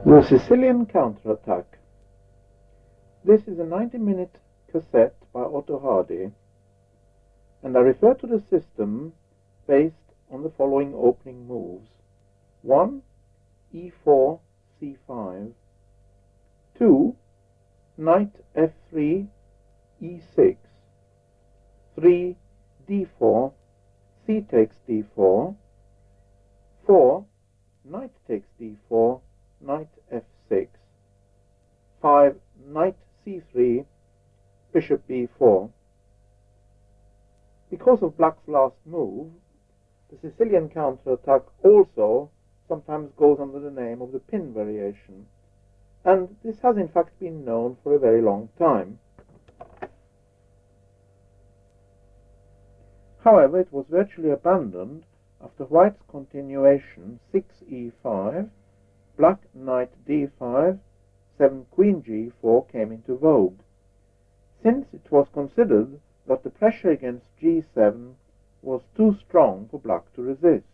The Sicilian Counterattack. This is a 90-minute cassette by Otto, and I refer to the system based on the following opening moves. 1. E4, C5. 2. Knight F3, E6. 3. D4, C takes D4. 4. Knight takes D4, Knight F6. 5. Knight C3, Bishop B4. Because of black's last move, the Sicilian counterattack also sometimes goes under the name of the pin variation, and this has in fact been known for a very long time. However, it was virtually abandoned after white's continuation 6e5, black knight d5, 7 queen g4 came into vogue, since it was considered that the pressure against g7 was too strong for black to resist.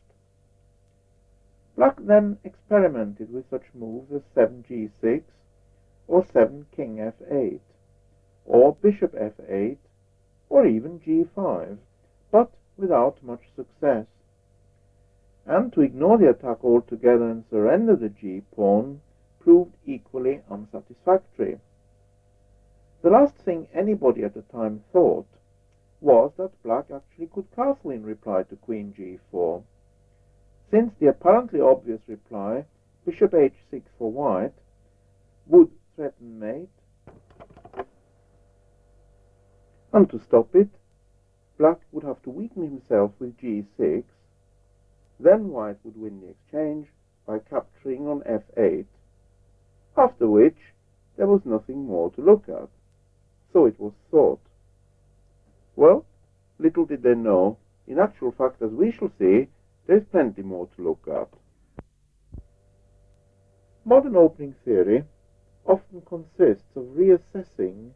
Black then experimented with such moves as 7g6 or 7 king f8, or bishop f8, or even g5, but without much success. And to ignore the attack altogether and surrender the g-pawn proved equally unsatisfactory. The last thing anybody at the time thought was that black actually could castle in reply to queen g4, since the apparently obvious reply, bishop h6 for white, would threaten mate, and to stop it, black would have to weaken himself with g6, then white would win the exchange by capturing on f8, after which there was nothing more to look at. So it was thought. Well, little did they know, in actual fact, as we shall see, there is plenty more to look at. Modern opening theory often consists of reassessing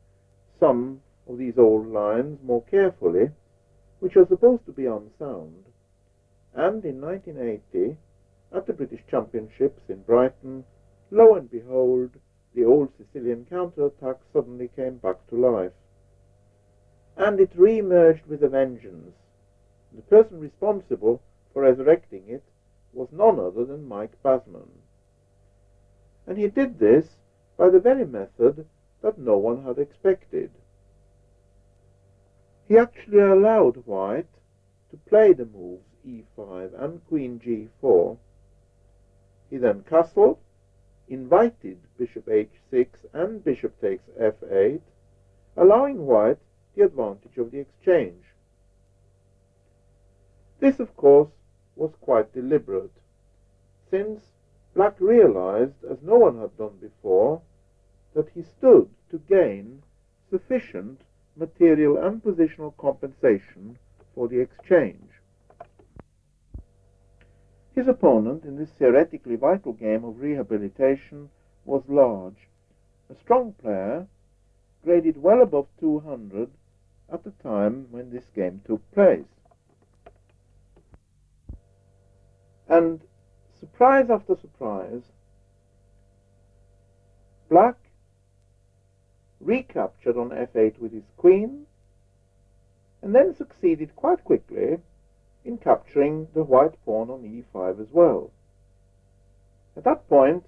some of these old lines more carefully, which are supposed to be unsound. And in 1980, at the British Championships in Brighton, lo and behold, the old Sicilian counterattack suddenly came back to life. And it re-emerged with a vengeance. The person responsible for resurrecting it was none other than Mike Basman. And he did this by the very method that no one had expected. He actually allowed white to play the moves e5 and queen g4. He then castled, invited bishop h6 and bishop takes f8, allowing white the advantage of the exchange. This, of course, was quite deliberate, since black realized, as no one had done before, that he stood to gain sufficient material and positional compensation for the exchange. His opponent in this theoretically vital game of rehabilitation was large, a strong player, graded well above 200 at the time when this game took place. And surprise after surprise, black recaptured on f8 with his queen, and then succeeded quite quickly in capturing the white pawn on e5 as well. At that point,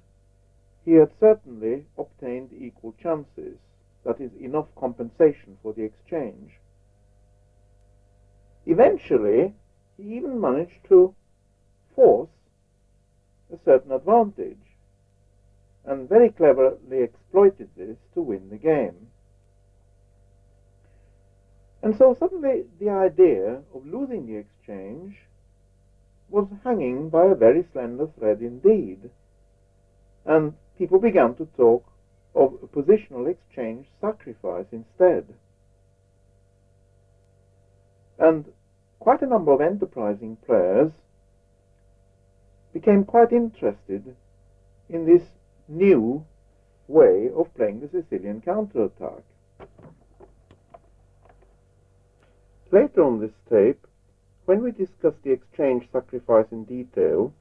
he had certainly obtained equal chances, that is, enough compensation for the exchange. Eventually, he even managed to force a certain advantage, and very cleverly exploited this to win the game. And so suddenly the idea of losing the exchange was hanging by a very slender thread indeed, and people began to talk of a positional exchange sacrifice instead. And quite a number of enterprising players became quite interested in this new way of playing the Sicilian counterattack. Later on this tape, when we discuss the exchange sacrifice in detail,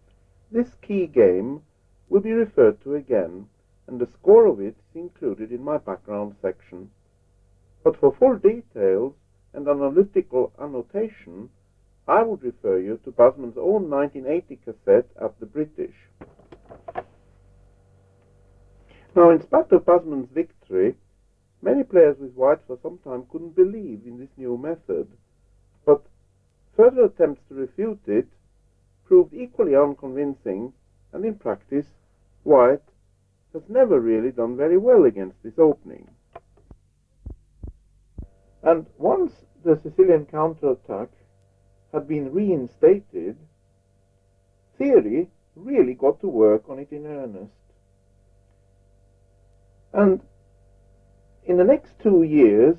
this key game will be referred to again, and the score of it is included in my background section. But for full details and analytical annotation, I would refer you to Basman's own 1980 cassette at the British. Now, in spite of Basman's victory, many players with white for some time couldn't believe in this new method, but further attempts to refute it proved equally unconvincing, and in practice, white has never really done very well against this opening. And once the Sicilian counterattack had been reinstated, theory really got to work on it in earnest. And in the next 2 years,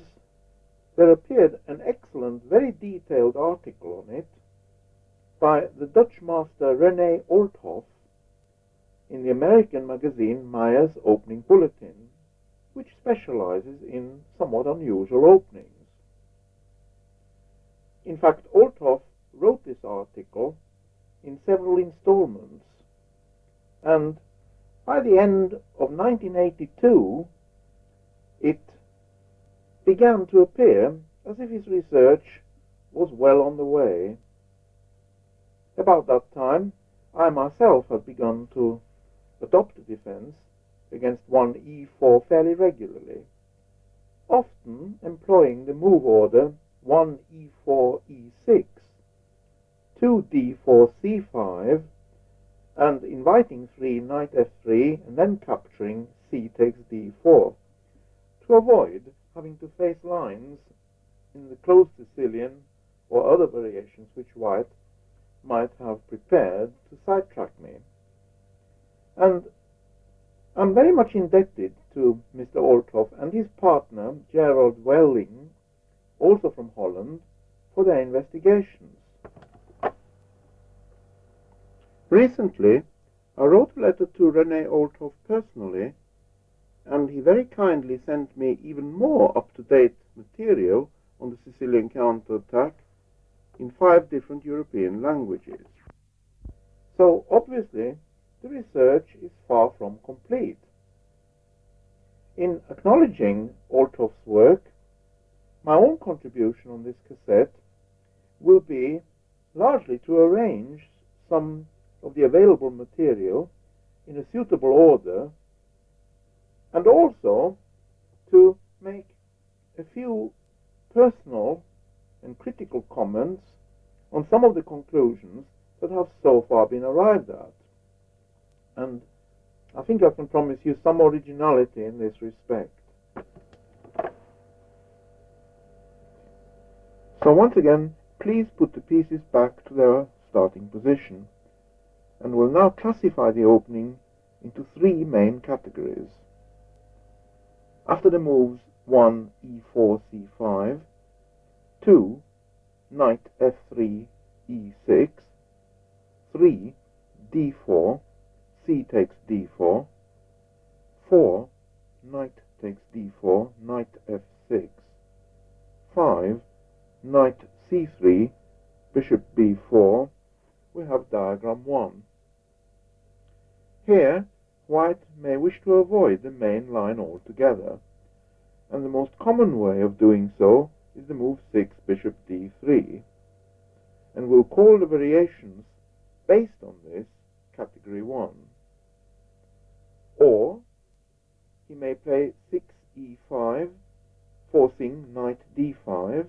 there appeared an excellent, very detailed article on it by the Dutch master René Olthoff in the American magazine Meyer's Opening Bulletin, which specializes in somewhat unusual openings. In fact, Olthoff wrote this article in several installments, and by the end of 1982, it began to appear as if his research was well on the way. About that time, I myself had begun to adopt a defense against 1e4 fairly regularly, often employing the move order 1e4 e6, 2d4 c5, and inviting 3 knight f3 and then capturing c takes d4, to avoid having to face lines in the closed Sicilian or other variations which white might have prepared to sidetrack me. And I'm very much indebted to Mr. Olthoff and his partner Gerald Welling, also from Holland, for their investigations. Recently, I wrote a letter to René Olthoff personally, and he very kindly sent me even more up-to-date material on the Sicilian counterattack in 5 different European languages. So, obviously, the research is far from complete. In acknowledging Olthoff's work, my own contribution on this cassette will be largely to arrange some of the available material in a suitable order, and also to make a few personal and critical comments on some of the conclusions that have so far been arrived at. And I think I can promise you some originality in this respect. So once again, please put the pieces back to their starting position, and we'll now classify the opening into 3 main categories. After the moves 1 e4 c5, 2 knight f3 e6, 3 d4 c takes d4, 4 knight takes d4 knight f6, 5 knight c3 bishop b4, we have diagram 1. Here, white may wish to avoid the main line altogether, and the most common way of doing so is the move 6 bishop d3, and we'll call the variations based on this category 1. Or he may play 6 e5, forcing knight d5,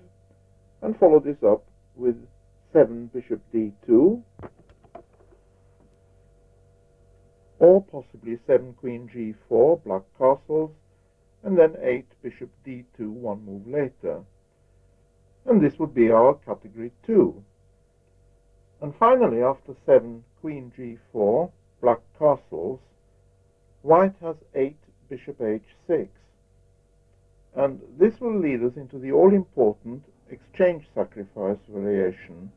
and follow this up with 7 bishop d2, or possibly 7 queen g4, black castles, and then 8 bishop d2 one move later. And this would be our category 2. And finally, after 7 queen g4, black castles, white has 8 bishop h6. And this will lead us into the all-important exchange sacrifice variation,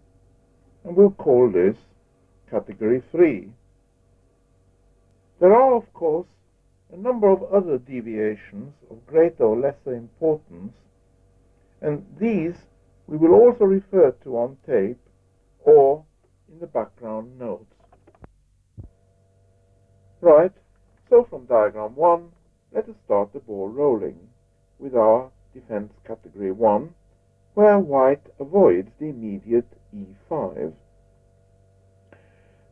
and we'll call this category 3. There are, of course, a number of other deviations of greater or lesser importance, and these we will also refer to on tape or in the background notes. Right, so from diagram 1, let us start the ball rolling with our defense category 1, where white avoids the immediate e5.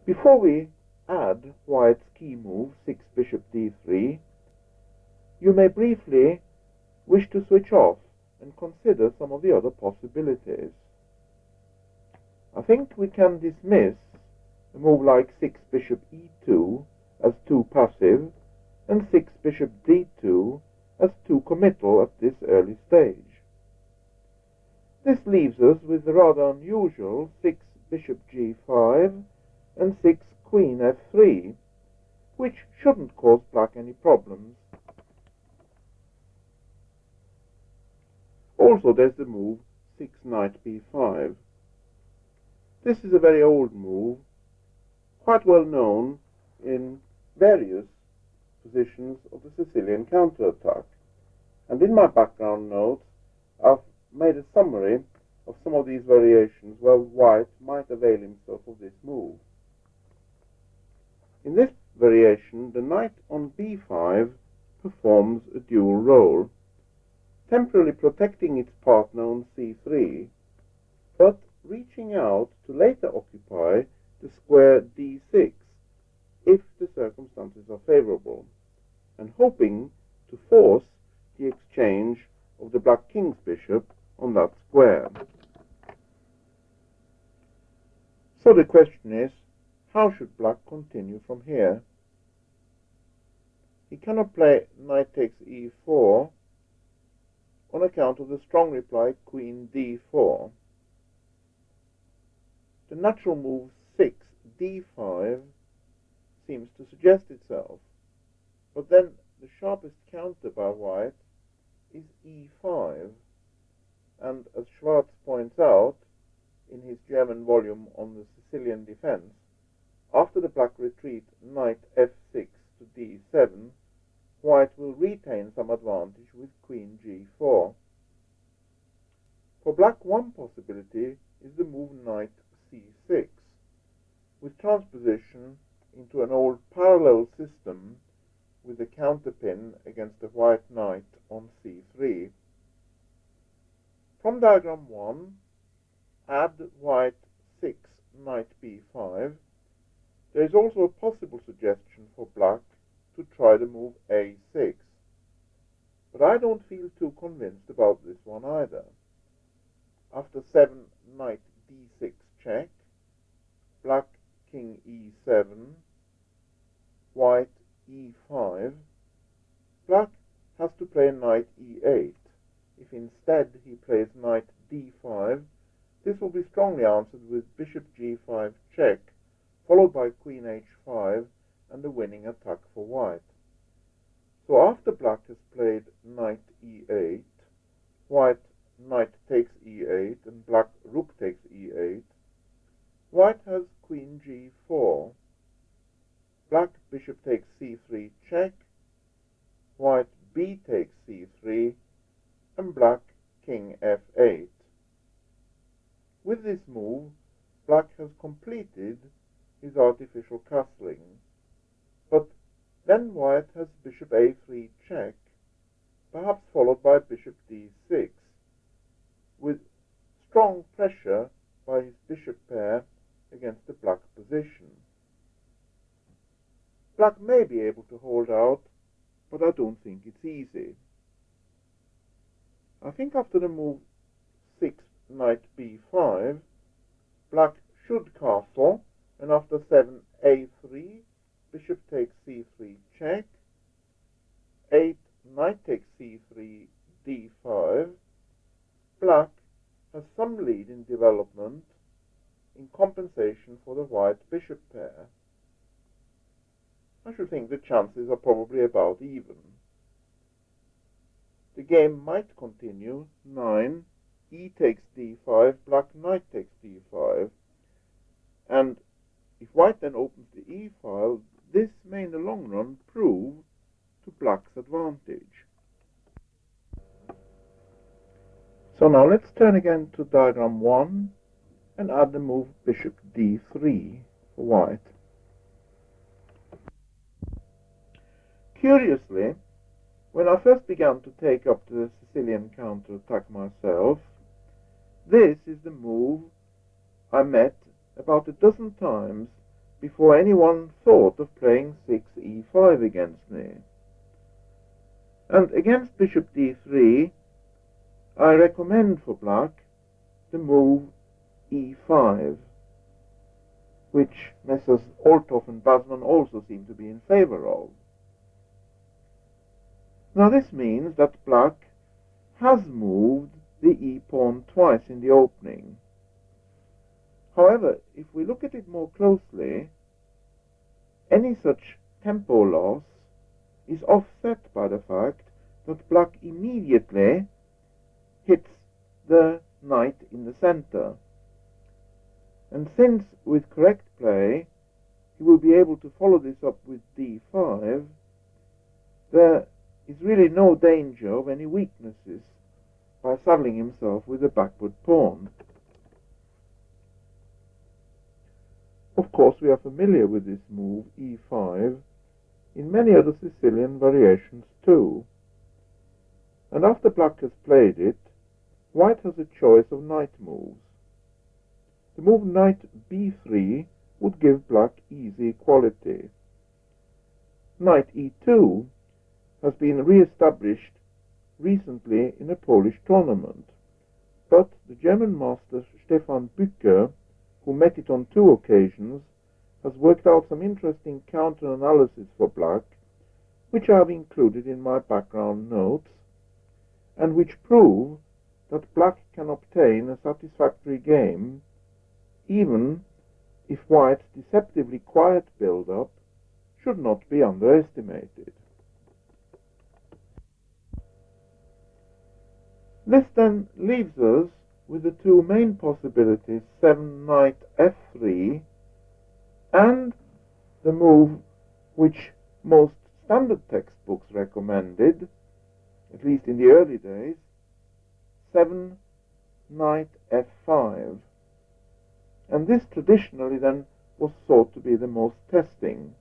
Before we add white's key move 6 bishop d3, you may briefly wish to switch off and consider some of the other possibilities. I think we can dismiss a move like 6 bishop e2 as too passive and 6 bishop d2 as too committal at this early stage. This leaves us with the rather unusual 6 bishop g5 and 6 queen f3, which shouldn't cause black any problems. Also, there's the move 6 knight b5. This is a very old move, quite well known in various positions of the Sicilian counterattack. And in my background notes, I've made a summary of some of these variations where white might avail himself of this move. In this variation, the knight on b5 performs a dual role, temporarily protecting its partner on c3, but reaching out to later occupy the square d6 if the circumstances are favorable, and hoping to force the exchange of the black king's bishop on that square. So the question is, how should black continue from here? He cannot play knight takes e4 on account of the strong reply queen d4. The natural move 6 d5 seems to suggest itself, but then the sharpest counter by white is e5, and as Schwarz points out in his German volume on the Sicilian defense, after the black retreat knight f6 to d7, white will retain some advantage with queen g4. For black, one possibility is the move knight c6, with transposition into an old parallel system with a counterpin against the white knight on c3. From diagram 1, add white 6 knight b5. There is also a possible suggestion for black to try the move a6, but I don't feel too convinced about this one either. After 7 knight d6 check, black king e7, white e5, black has to play knight e8. If instead he plays knight d5, this will be strongly answered with bishop g5 check, followed by queen h5 and a winning attack for white. So after black has played knight e8, white knight takes e8 and black rook takes e8, white has queen g4, black bishop takes c3 check, white b takes c3, and black king f8. With this move, black has completed his artificial castling, but then white has bishop a3 check, perhaps followed by bishop d6, with strong pressure by his bishop pair against the black position. Black may be able to hold out, but I don't think it's easy. I think after the move 6 knight b5, black should castle, and after 7 a3, bishop takes c3 check, 8 knight takes c3 d5, black has some lead in development in compensation for the white bishop pair. I should think the chances are probably about even. The game might continue 9, e takes d5, black knight takes d5, and if white then opens the e-file, this may in the long run prove to black's advantage. So now let's turn again to diagram 1 and add the move bishop d3 for white. Curiously, when I first began to take up the Sicilian counter-attack myself, this is the move I met about a dozen times before anyone thought of playing 6e5 against me. And against bishop d3, I recommend for black the move e5, which Messrs. Otto and Basman also seem to be in favor of. Now this means that black has moved the e-pawn twice in the opening. However, if we look at it more closely, any such tempo loss is offset by the fact that black immediately hits the knight in the center. And since with correct play he will be able to follow this up with d5, there is really no danger of any weaknesses by saddling himself with a backward pawn. Of course, we are familiar with this move, e5, in many other Sicilian variations too. And after black has played it, white has a choice of knight moves. The move knight b3 would give black easy equality. Knight e2 has been re-established recently in a Polish tournament, but the German master Stefan Bücker, who met it on 2 occasions, has worked out some interesting counter-analysis for black, which I have included in my background notes, and which prove that black can obtain a satisfactory game even if white's deceptively quiet build-up should not be underestimated. This then leaves us with the 2 main possibilities, 7 knight f3 and the move which most standard textbooks recommended, at least in the early days, 7 knight f5. And this traditionally then was thought to be the most testing.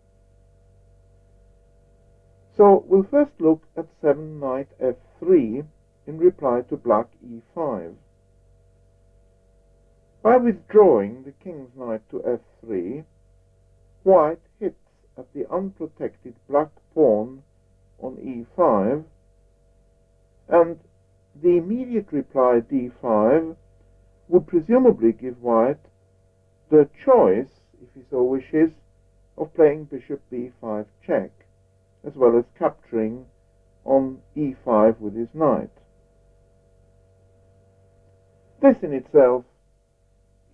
So we'll first look at 7 knight f3 in reply to black e5. By withdrawing the king's knight to f3, white hits at the unprotected black pawn on e5, and the immediate reply d5 would presumably give white the choice, if he so wishes, of playing bishop b5 check, as well as capturing on e5 with his knight. This in itself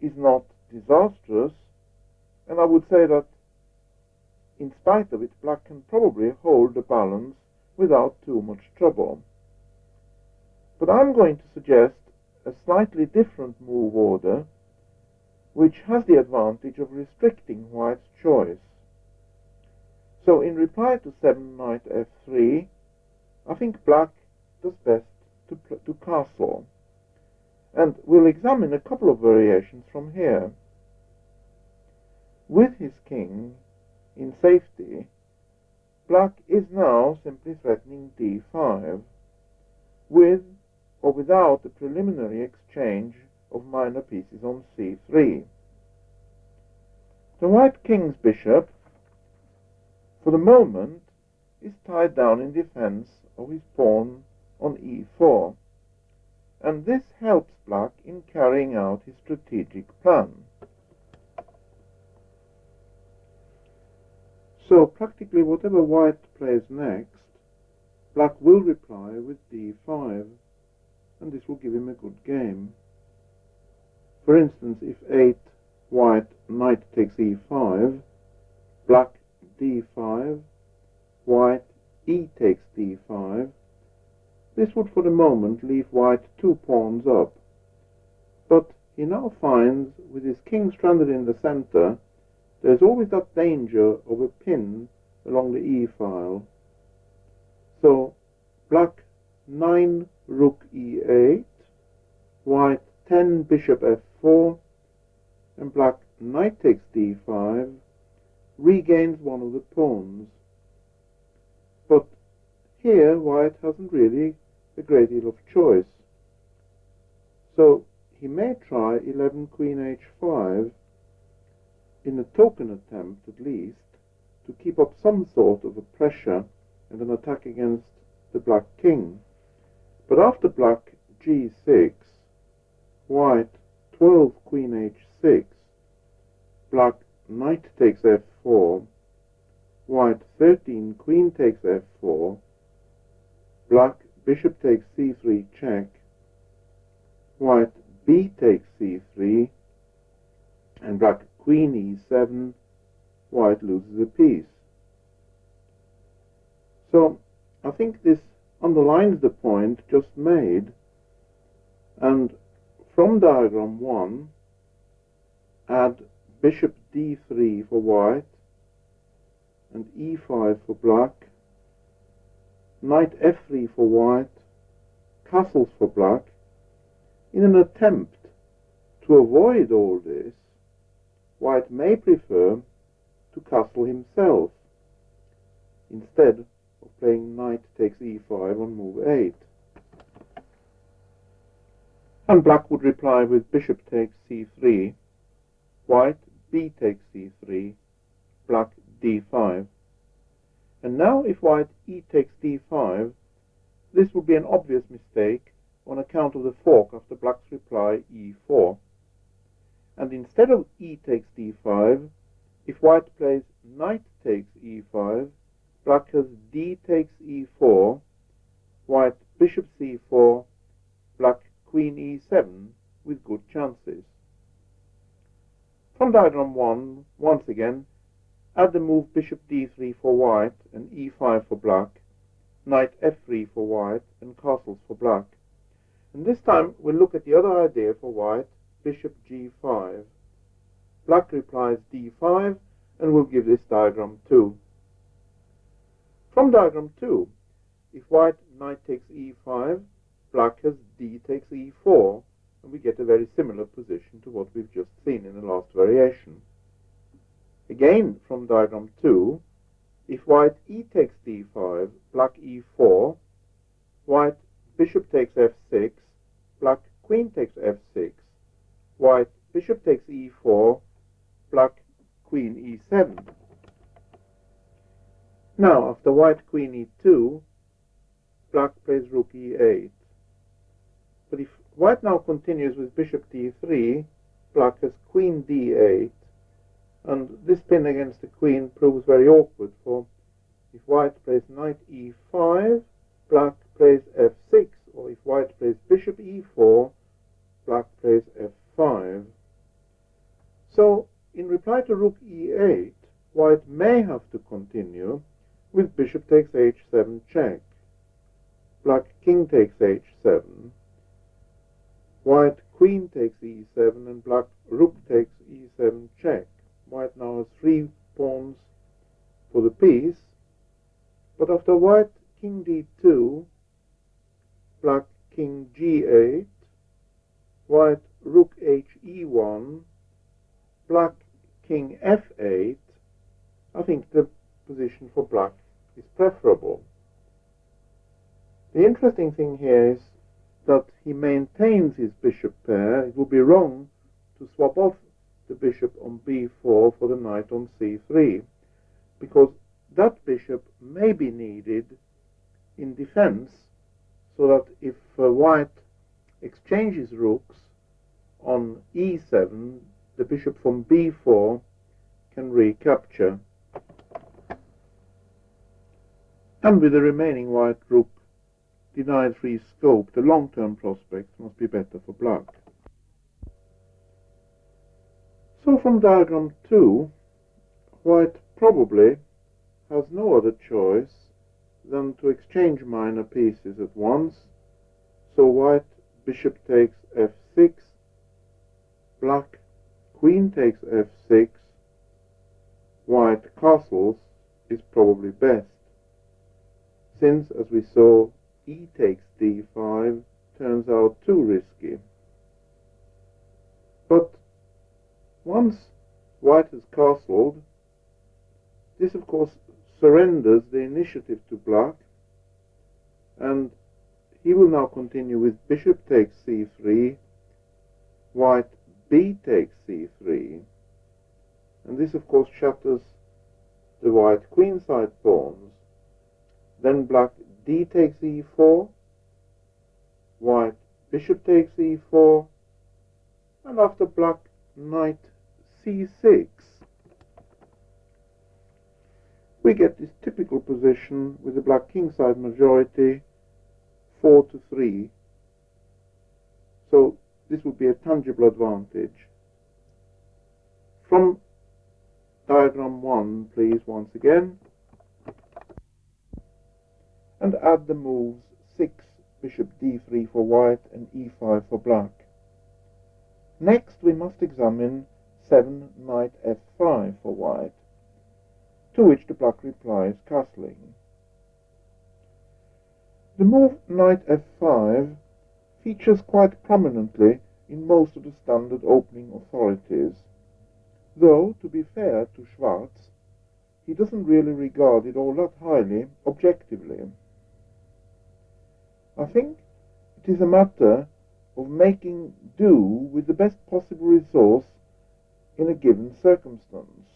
is not disastrous, and I would say that in spite of it, black can probably hold the balance without too much trouble. But I'm going to suggest a slightly different move order, which has the advantage of restricting white's choice. So in reply to 7 knight f3, I think black does best to castle. And we'll examine a couple of variations from here. With his king in safety, black is now simply threatening d5, with or without a preliminary exchange of minor pieces on c3. The white king's bishop, for the moment, is tied down in defense of his pawn on e4, and this helps black in carrying out his strategic plan. So practically whatever white plays next, black will reply with d5, and this will give him a good game. For instance, if 8 white knight takes e5, black d5, white e takes d5, this would for the moment leave white 2 pawns up. But he now finds, with his king stranded in the center, there's always that danger of a pin along the e-file. So black 9 rook e8, white 10 bishop f4, and black knight takes d5, regains one of the pawns. But here white hasn't really a great deal of choice. So he may try 11 queen h5 in a token attempt, at least, to keep up some sort of a pressure and an attack against the black king. But after black g6, white 12 queen h6, black knight takes f4, white 13 queen takes f4, black bishop takes c3 check, white b takes c3, and black queen e7, white loses a piece. So I think this underlines the point just made, and from diagram 1 add bishop d3 for white and e5 for black, knight f3 for white, castles for black. In an attempt to avoid all this, white may prefer to castle himself instead of playing knight takes e5 on move 8. And black would reply with bishop takes c3, white b takes c3, black d5. And now if white e takes d5, this would be an obvious mistake on account of the fork after black's reply e4. And instead of e takes d5, if white plays knight takes e5, black has d takes e4, white bishop c4, black queen e7 with good chances. From diagram 1, once again, add the move bishop d3 for white and e5 for black, knight f3 for white, and castles for black. And this time we'll look at the other idea for white, bishop g5. Black replies d5, and we'll give this diagram 2. From diagram 2, if white knight takes e5, black has d takes e4, and we get a very similar position to what we've just seen in the last variation. Again, from diagram 2, if white e takes d5, black e4, white bishop takes f6, black queen takes f6, white bishop takes e4, black queen e7. Now, after white queen e2, black plays rook e8. But if white now continues with bishop d3, black has queen d8, and this pin against the queen proves very awkward, for if white plays knight e5, black plays f6, or if white plays bishop e4, black plays f5. So, in reply to rook e8, white may have to continue with bishop takes h7 check, black king takes h7, white queen takes e7, and black rook takes e7 check. White now has 3 pawns for the piece, but after white king d2, black king g8, white rook he1, black king f8, I think the position for black is preferable. The interesting thing here is that he maintains his bishop pair. It would be wrong to swap off the bishop on b4 for the knight on c3, because that bishop may be needed in defense, so that if white exchanges rooks on e7, the bishop from b4 can recapture. And with the remaining white rook denied free scope, the long-term prospects must be better for black. So from diagram 2, white probably has no other choice than to exchange minor pieces at once. So white bishop takes f6, black queen takes f6, white castles is probably best, since, as we saw, e takes d5 turns out too risky. But once white has castled, this of course surrenders the initiative to black, and he will now continue with bishop takes c3, white b takes c3, and this of course shatters the white queenside pawns. Then black d takes e4, white bishop takes e4, and after black knight c6, we get this typical position with the black kingside majority 4-3. So this would be a tangible advantage. From diagram 1, please, once again, and add the moves 6, bishop d3 for white and e5 for black. Next we must examine 7, knight f5 for white, to which the black replies castling. The move knight f5 features quite prominently in most of the standard opening authorities, though, to be fair to Schwarz, he doesn't really regard it all that highly objectively. I think it is a matter of making do with the best possible resource in a given circumstance.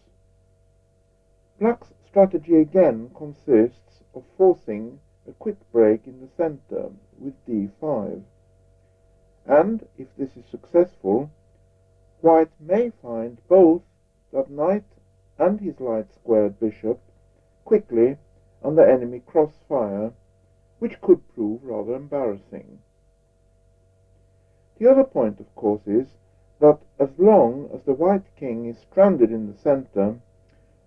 Black's strategy again consists of forcing a quick break in the center with d5, and if this is successful, white may find both that knight and his light-squared bishop quickly under enemy crossfire, which could prove rather embarrassing. The other point, of course, is that as long as the white king is stranded in the center,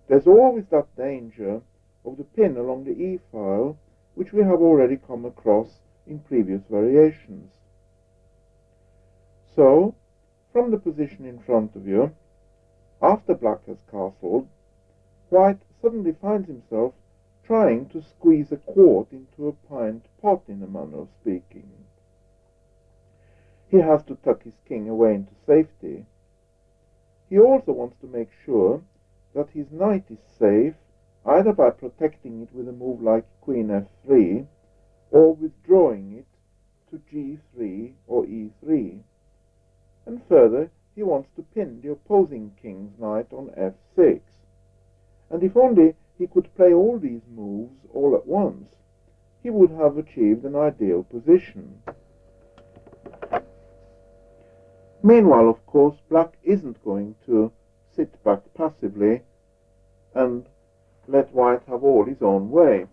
there's always that danger of the pin along the e-file, which we have already come across in previous variations. So, from the position in front of you, after black has castled, white suddenly finds himself trying to squeeze a quart into a pint pot, in a manner of speaking. He has to tuck his king away into safety. He also wants to make sure that his knight is safe, either by protecting it with a move like queen f3, or withdrawing it to g3 or e3. And further, he wants to pin the opposing king's knight on f6. And if only he could play all these moves all at once, he would have achieved an ideal position. Meanwhile, of course, black isn't going to sit back passively and let white have all his own way.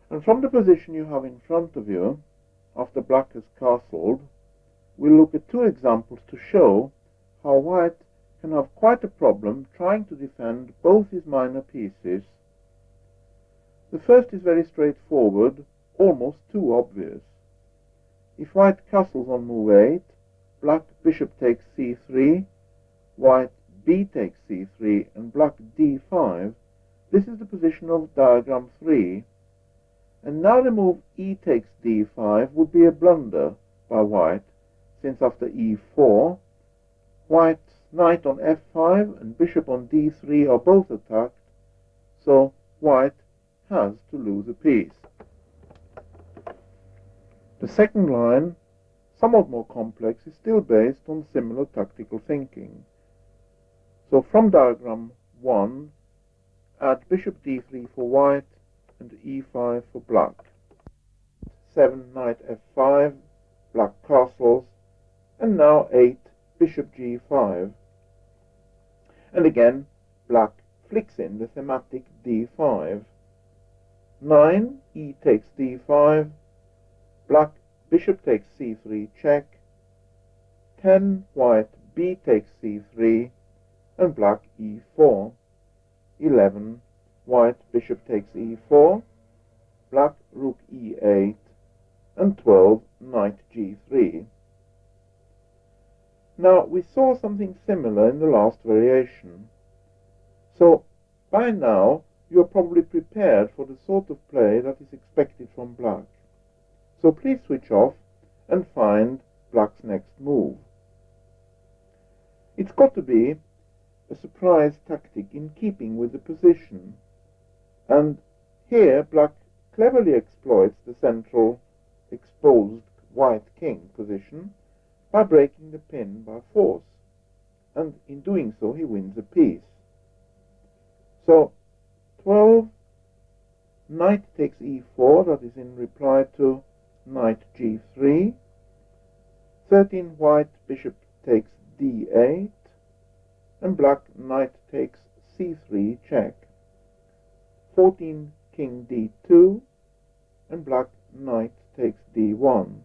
And from the position you have in front of you, after black has castled, we'll look at two examples to show how white can have quite a problem trying to defend both his minor pieces. The first is very straightforward, almost too obvious. If white castles on move 8, black bishop takes c3, white b takes c3, and black d5, this is the position of diagram 3. And now the move e takes d5 would be a blunder by white, since after e4, white's knight on f5 and bishop on d3 are both attacked, so white has to lose a piece. The second line, somewhat more complex, is still based on similar tactical thinking. So from diagram 1, add bishop d3 for white and e5 for black. 7, knight f5, black castles, and now 8, bishop g5. And again, black flicks in the thematic d5. 9, e takes d5, black bishop takes c3 check. 10, white b takes c3, and black e4. 11, white bishop takes e4, black rook e8, and 12, knight g3. Now, we saw something similar in the last variation. So, by now, you are probably prepared for the sort of play that is expected from black. So please switch off and find black's next move. It's got to be a surprise tactic in keeping with the position. And here, black cleverly exploits the central exposed white king position by breaking the pin by force, and in doing so he wins a piece. So 12, knight takes e4, that is in reply to knight g3. 13, white bishop takes d8, and black knight takes c3 check. 14, king d2, and black knight takes d1.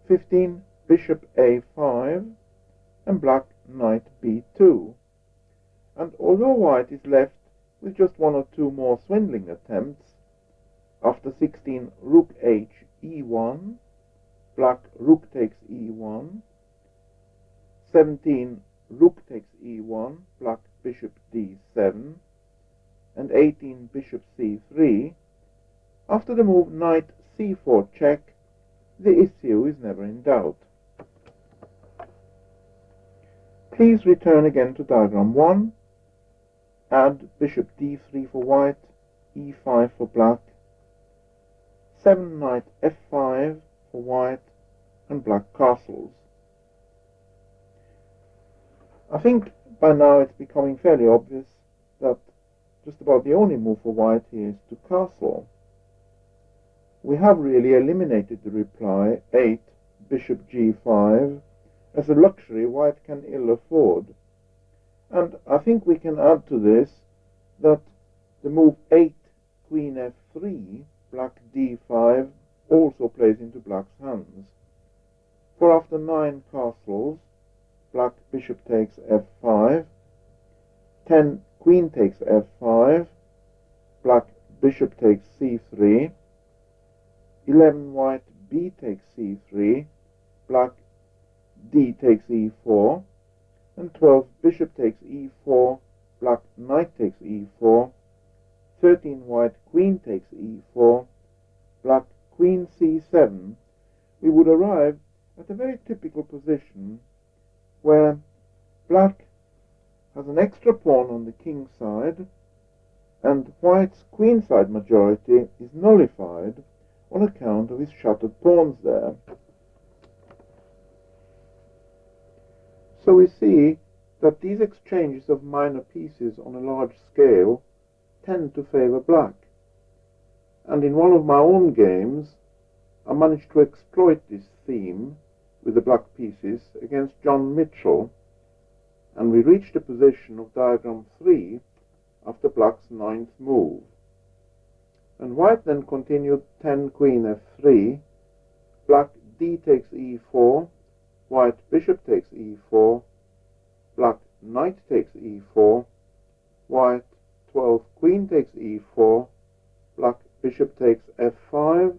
15, bishop a5, and black knight b2. And although white is left with just one or two more swindling attempts, after 16, rook h e1, black rook takes e1. 17, rook takes e1, black bishop d7, and 18, bishop c3. After the move knight c4 check, the issue is never in doubt. Please return again to diagram 1. Add bishop d3 for white, e5 for black, 7, knight f5 for white, and black castles. I think by now it's becoming fairly obvious that just about the only move for white here is to castle. We have really eliminated the reply 8, bishop g5, as a luxury white can ill afford. And I think we can add to this that the move 8, queen f3, black d5, also plays into black's hands. For after 9 castles, black bishop takes f5, 10, queen takes f5, black bishop takes c3, 11, white b takes c3, black d takes e4, and 12, bishop takes e4, black knight takes e4, 13, white queen takes e4, black queen c7, we would arrive at a very typical position where black has an extra pawn on the king side, and white's queenside majority is nullified on account of his shattered pawns there. So we see that these exchanges of minor pieces on a large scale tend to favor black. And in one of my own games, I managed to exploit this theme with the black pieces against John Mitchell, and we reached a position of diagram 3 after black's 9th move. And white then continued 10, queen f3, black d takes e4, white bishop takes e4, black knight takes e4, white 12, queen takes e4, black bishop takes f5,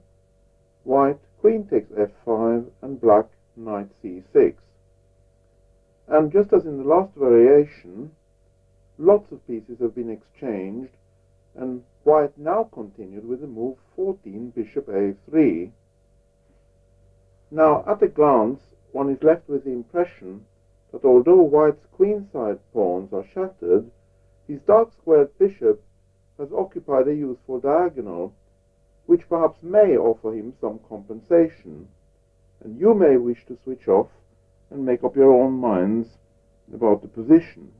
white queen takes f5, and black knight c6. And just as in the last variation, lots of pieces have been exchanged, and white now continued with the move 14, bishop a3. Now, at a glance, one is left with the impression that although white's queenside pawns are shattered, his dark-squared bishop has occupied a useful diagonal, which perhaps may offer him some compensation, and you may wish to switch off and make up your own minds about the position.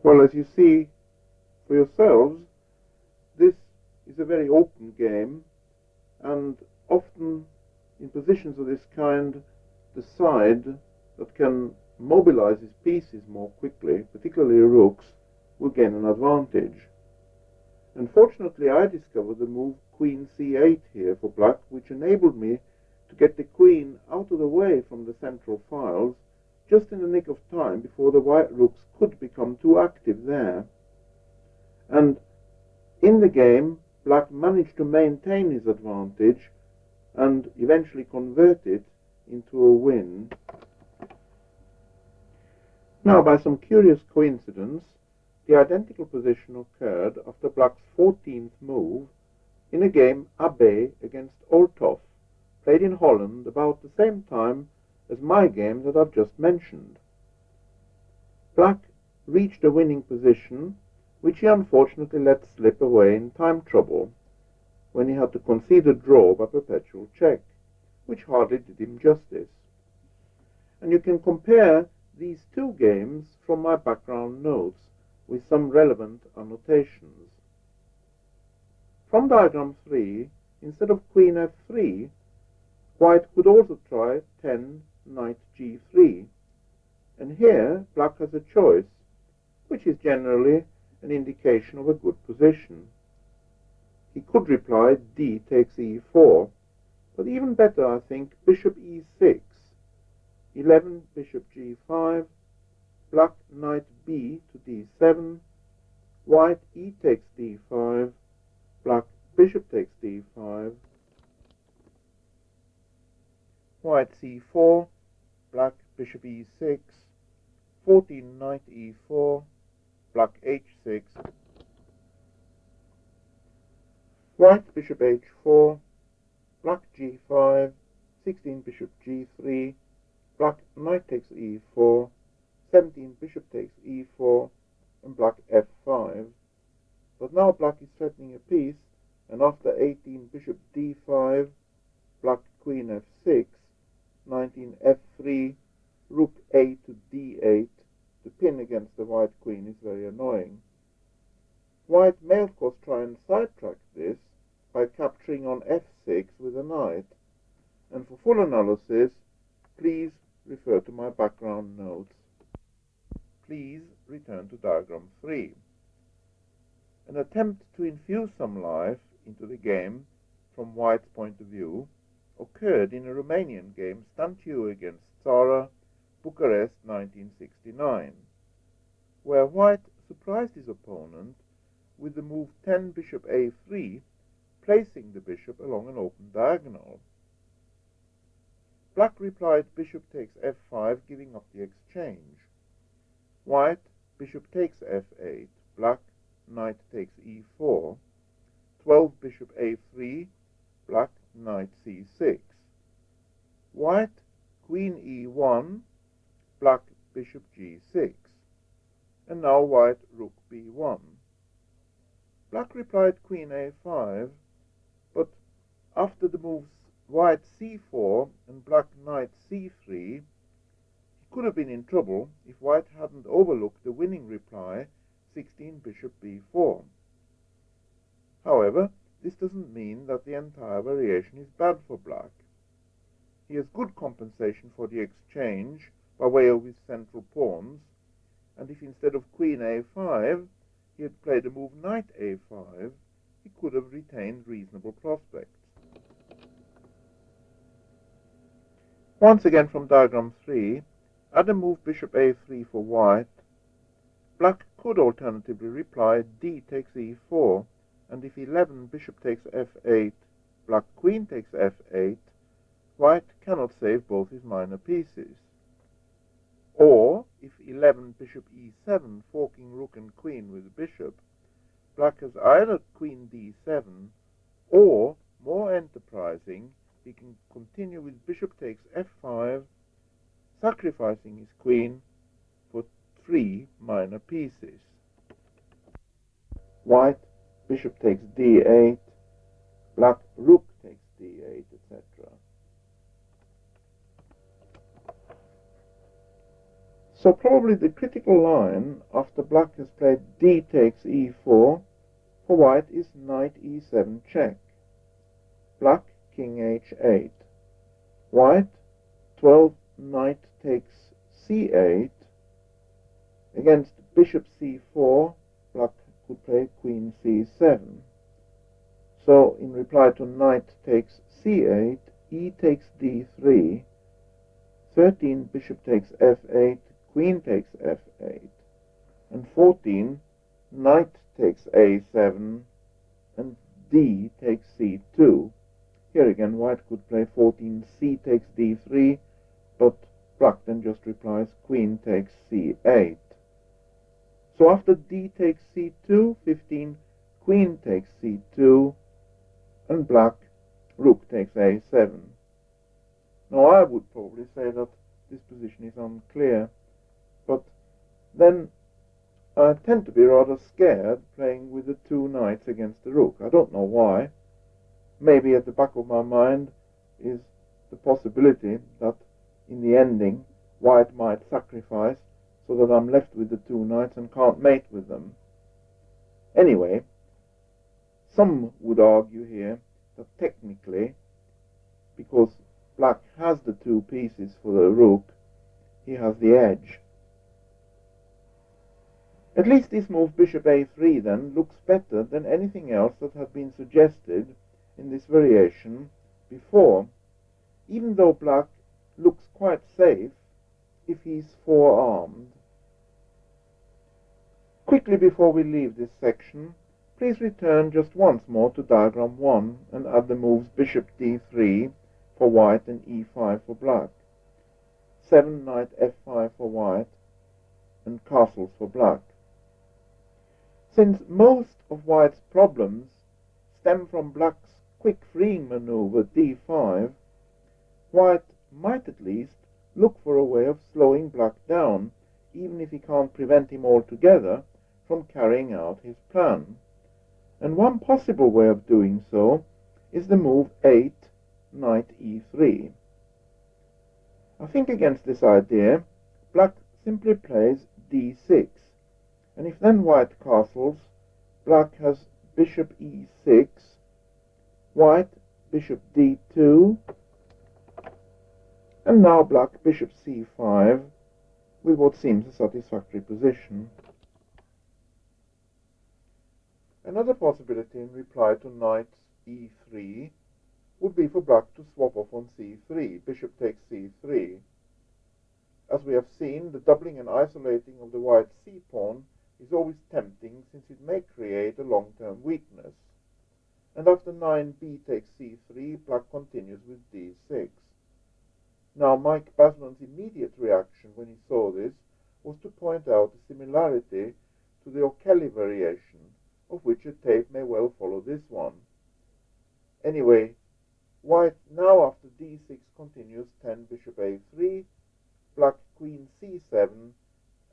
Well, as you see for yourselves, this is a very open game, and often in positions of this kind, the side that can mobilize his pieces more quickly, particularly rooks, will gain an advantage. Unfortunately, I discovered the move queen c8 here for black, which enabled me to get the queen out of the way from the central files just in the nick of time before the white rooks could become too active there. And in the game, black managed to maintain his advantage and eventually convert it into a win. Now, by some curious coincidence, the identical position occurred after black's 14th move in a game Abbé against Otto, played in Holland about the same time as my game that I've just mentioned. Black reached a winning position which he unfortunately let slip away in time trouble, when he had to concede a draw by perpetual check, which hardly did him justice. And you can compare these two games from my background notes with some relevant annotations. From diagram 3, instead of queen f3, white could also try 10 knight g3, and here black has a choice, which is generally an indication of a good position. He could reply d takes e4, but even better, I think, bishop e6, 11 bishop g5, black knight b to d7, white e takes d5, black bishop takes d5, white c4, black bishop e6, 14 knight e4, black h6, white bishop h4, black g5, 16 bishop g3, black knight takes e4, 17 bishop takes e4, and black f5. But now black is threatening a piece, and after 18 bishop d5, black queen f6, 19 f3, rook a to d8, the pin against the white queen is very annoying. White may of course try and sidetrack this by capturing on f6 with a knight, and for full analysis, please refer to my background notes. Please return to diagram 3. An attempt to infuse some life into the game from White's point of view occurred in a Romanian game, Stantiu against Țara, Bucharest 1969, where White surprised his opponent with the move 10 bishop a3, placing the bishop along an open diagonal. Black replied bishop takes f5, giving up the exchange. White, bishop takes f8, black, knight takes e4, 12 bishop a3, black, knight c6. White, queen e1, black, bishop g6. And now white, rook b1. Black replied queen a5, but after the moves white c4 and black knight c3, he could have been in trouble if white hadn't overlooked the winning reply, 16 bishop b4. However, this doesn't mean that the entire variation is bad for black. He has good compensation for the exchange by way of his central pawns, and if instead of queen a5 he had played a move knight a5, he could have retained reasonable prospects. Once again from diagram 3, add a move bishop a3 for white. Black could alternatively reply d takes e4, and if 11 bishop takes f8, black queen takes f8, white cannot save both his minor pieces. Or, if 11 bishop e7, forking rook and queen with the bishop, black has either queen d7, or, more enterprising, he can continue with bishop takes f5, sacrificing his queen for 3 minor pieces. White, bishop takes d8, black, rook takes d8, etc. So probably the critical line after black has played d takes e4 for white is knight e7 check. Black, king h8. White, 12 knight takes c8. Against bishop c4, black could play queen c7. So in reply to knight takes c8, e takes d3, 13 bishop takes f8, queen takes f8, and 14 knight takes a7, and d takes c2. Here again white could play 14 c takes d3, but black then just replies queen takes c8. So after d takes c2, 15 queen takes c2, and black rook takes a7. Now I would probably say that this position is unclear, but then I tend to be rather scared playing with the two knights against the rook. I don't know why. Maybe at the back of my mind is the possibility that in the ending white might sacrifice so that I'm left with the two knights and can't mate with them. Anyway, some would argue here that technically, because black has the two pieces for the rook, he has the edge. At least this move bishop a3 then looks better than anything else that had been suggested in this variation before, even though black looks quite safe if he's four-armed. Quickly before we leave this section, please return just once more to diagram 1 and add the moves bishop d3 for white and e5 for black, 7 knight f5 for white, and castles for black. Since most of white's problems stem from black's quick freeing maneuver d5, white might at least look for a way of slowing black down, even if he can't prevent him altogether from carrying out his plan. And one possible way of doing so is the move 8, knight e3. I think against this idea, black simply plays d6, and if then white castles, black has bishop e6, white bishop d2, and now black bishop c5 with what seems a satisfactory position. Another possibility in reply to knight e3 would be for black to swap off on c3, bishop takes c3. As we have seen, the doubling and isolating of the white c-pawn is always tempting, since it may create a long-term weakness. And after 9b takes c3, black continues with d6. Now, Mike Basman's immediate reaction when he saw this was to point out a similarity to the O'Kelly variation, of which a tape may well follow this one. Anyway, white now after d6 continues 10 bishop a3, black queen c7,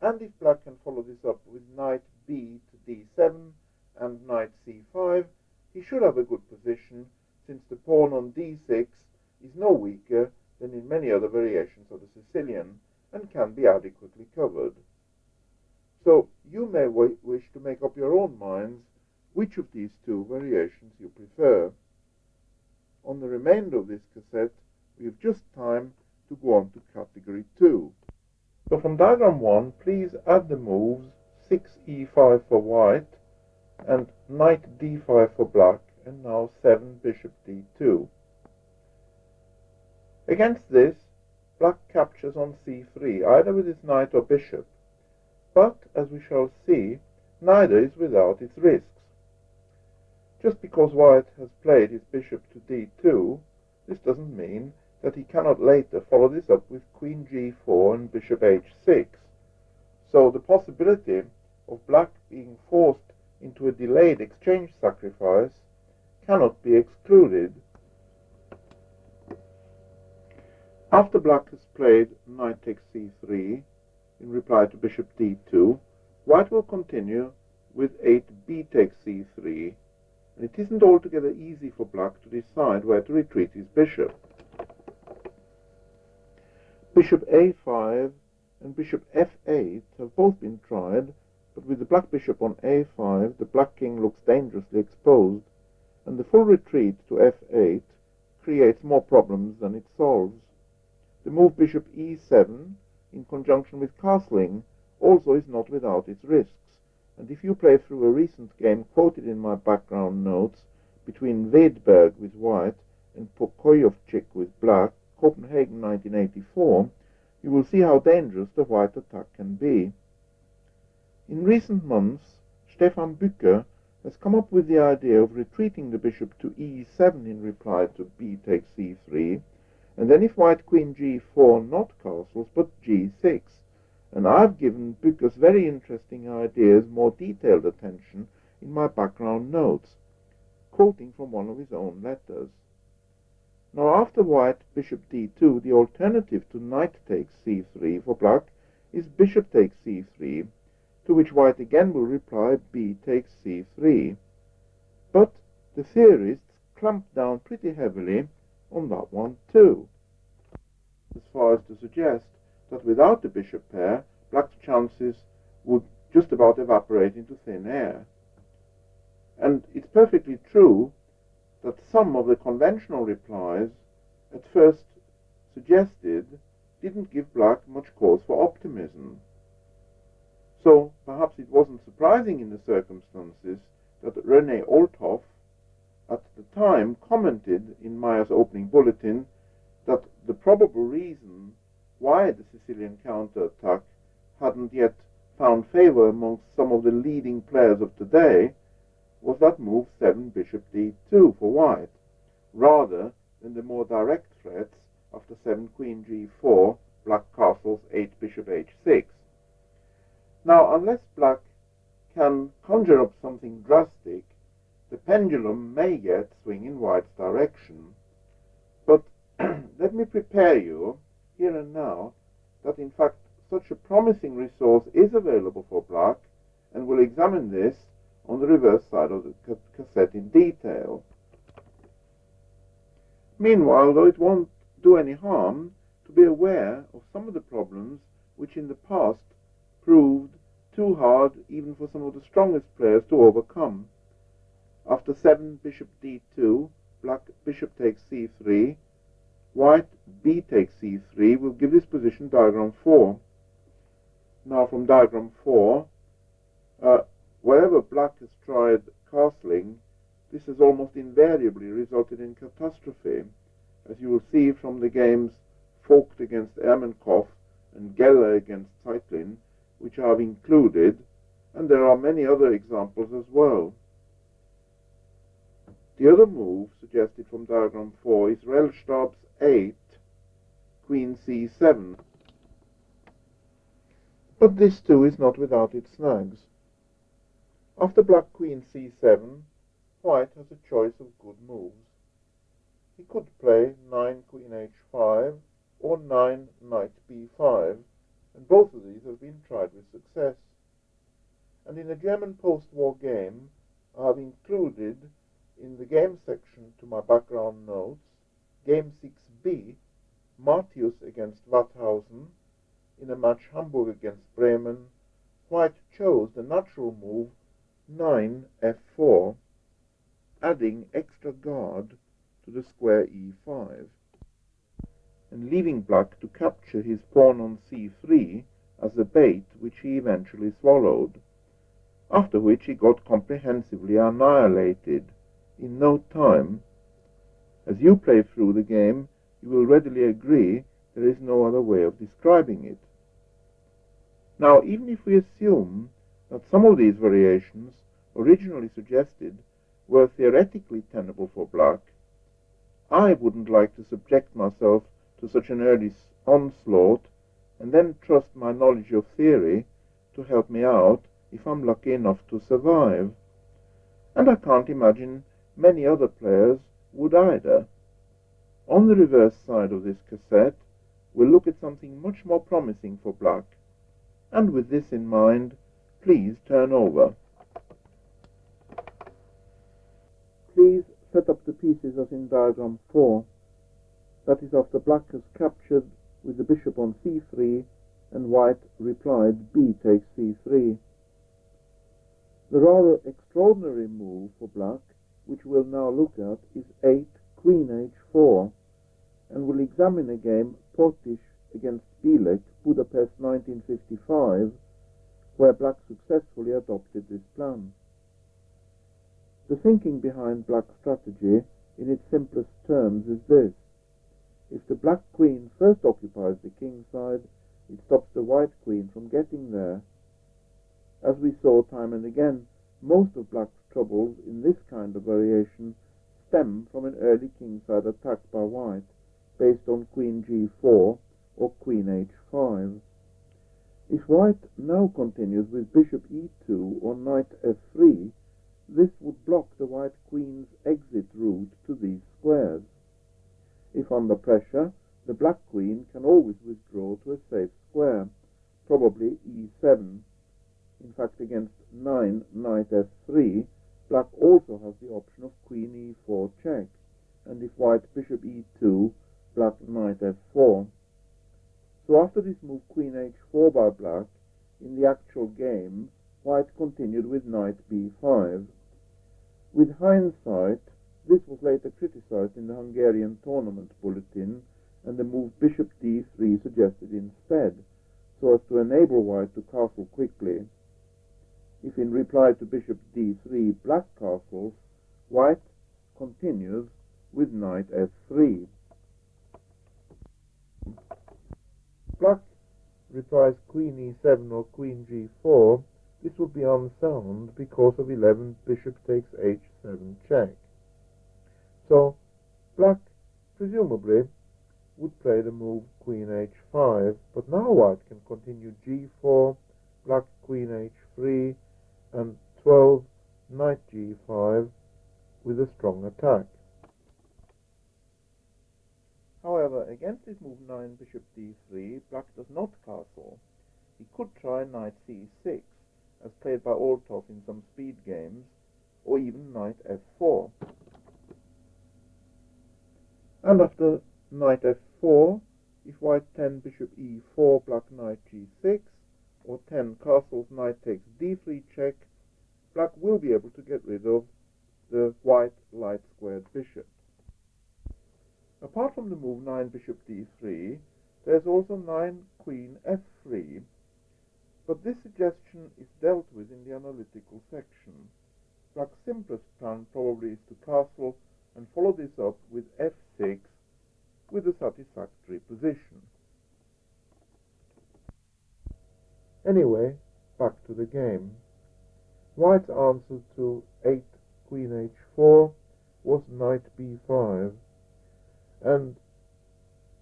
and if black can follow this up with knight b to d7 and knight c5, he should have a good position, since the pawn on d6 is no weaker than in many other variations of the Sicilian, and can be adequately covered. So you may wish to make up your own minds which of these two variations you prefer. On the remainder of this cassette, we have just time to go on to category 2. So from diagram 1, please add the moves 6e5 for white and knight d5 for black, and now 7 bishop d2. Against this, black captures on c3, either with his knight or bishop, but, as we shall see, neither is without its risks. Just because white has played his bishop to d2, this doesn't mean that he cannot later follow this up with queen g4 and bishop h6. So the possibility of black being forced into a delayed exchange sacrifice cannot be excluded. After black has played knight takes c3 in reply to bishop d2, white will continue with 8b takes c3, and it isn't altogether easy for black to decide where to retreat his bishop. Bishop a5 and bishop f8 have both been tried, but with the black bishop on a5, the black king looks dangerously exposed, and the full retreat to f8 creates more problems than it solves. The move bishop e7, in conjunction with castling, also is not without its risks, and if you play through a recent game quoted in my background notes between Wedberg with white and Pokoyovchik with black, Copenhagen 1984, you will see how dangerous the white attack can be. In recent months, Stefan Bücker has come up with the idea of retreating the bishop to e7 in reply to b takes c3, and then if white queen g4 not castles but g6, and I've given Bücker's very interesting ideas more detailed attention in my background notes, quoting from one of his own letters. Now after white bishop d2, the alternative to knight takes c3 for black is bishop takes c3, to which white again will reply b takes c3. But the theorists clamped down pretty heavily on that one too, as far as to suggest that without the bishop pair, black's chances would just about evaporate into thin air. And it's perfectly true that some of the conventional replies at first suggested didn't give black much cause for optimism. So perhaps it wasn't surprising in the circumstances that René Althoff at the time commented in Mayer's opening bulletin that the probable reason why the Sicilian counterattack hadn't yet found favor amongst some of the leading players of today was that move 7 bishop d2 for white, rather than the more direct threats after 7 queen g4, black castles 8 bishop h6. Now, unless black can conjure up something drastic, the pendulum may yet swing in white's direction. But let me prepare you, here and now, that in fact such a promising resource is available for black, and we'll examine this on the reverse side of the cassette in detail. Meanwhile, though, it won't do any harm to be aware of some of the problems which in the past proved too hard even for some of the strongest players to overcome. After 7 bishop d2, black bishop takes c3, white b takes c3 will give this position diagram 4. Now from diagram 4, wherever black has tried castling, this has almost invariably resulted in catastrophe, as you will see from the games Vogt against Ermenkopf and Geller against Zeitlin, which I have included, and there are many other examples as well. The other move suggested from diagram 4 is Rellstab's 8, queen c7. But this too is not without its snags. After black queen c7, white has a choice of good moves. He could play 9 queen h5 or 9 knight b5, and both of these have been tried with success. And in a German post-war game, I have included in the game section to my background notes, game 6b, Martius against Watthausen. In a match Hamburg against Bremen, white chose the natural move 9 f4, adding extra guard to the square e5, and leaving black to capture his pawn on c3 as a bait which he eventually swallowed, after which he got comprehensively annihilated in no time. As you play through the game, you will readily agree there is no other way of describing it. Now, even if we assume that some of these variations originally suggested were theoretically tenable for black, I wouldn't like to subject myself to such an early onslaught and then trust my knowledge of theory to help me out if I'm lucky enough to survive. And I can't imagine many other players would either. On the reverse side of this cassette, we'll look at something much more promising for black. And with this in mind, please turn over. Please set up the pieces as in diagram 4. That is after black has captured with the bishop on c3 and white replied b takes c3. The rather extraordinary move for black, which we'll now look at, is 8 queen h4, and we'll examine a game Portisch against Bielek, Budapest 1955, where black successfully adopted this plan. The thinking behind black's strategy, in its simplest terms, is this. If the black queen first occupies the king side, it stops the white queen from getting there. As we saw time and again, most of black's troubles in this kind of variation stem from an early kingside attack by white, based on queen g4 or queen h5. If white now continues with bishop e2 or knight f3, this would block the white queen's exit route to these squares. If under pressure, the black queen can always withdraw to a safe square, probably e7. In fact, against 9 knight f3, black also has the option of queen e4 check, and if white bishop e2, black knight f4. So after this move queen h4 by black, in the actual game, white continued with knight b5. With hindsight, this was later criticized in the Hungarian tournament bulletin, and the move bishop d3 suggested instead, so as to enable white to castle quickly. If in reply to bishop d3 black castles, white continues with knight f3. Black replies queen e7 or queen g4. This would be unsound because of 11 bishop takes h7 check. So black presumably would play the move queen h5, but now white can continue g4, black queen h3, and 12 knight g5 with a strong attack. However, against this move 9 bishop d3, black does not castle. He could try knight c6, as played by Otto in some speed games, or even knight f4. And after knight f4, if white 10 bishop e4, black knight g6, or 10 castles, knight takes d3 check, black will be able to get rid of the white light squared bishop. Apart from the move 9 bishop d3, there's also 9 queen f3, but this suggestion is dealt with in the analytical section. Black's simplest plan probably is to castle and follow this up with f6 with a satisfactory position. Anyway, back to the game. White's answer to 8 queen h4 was knight b5, and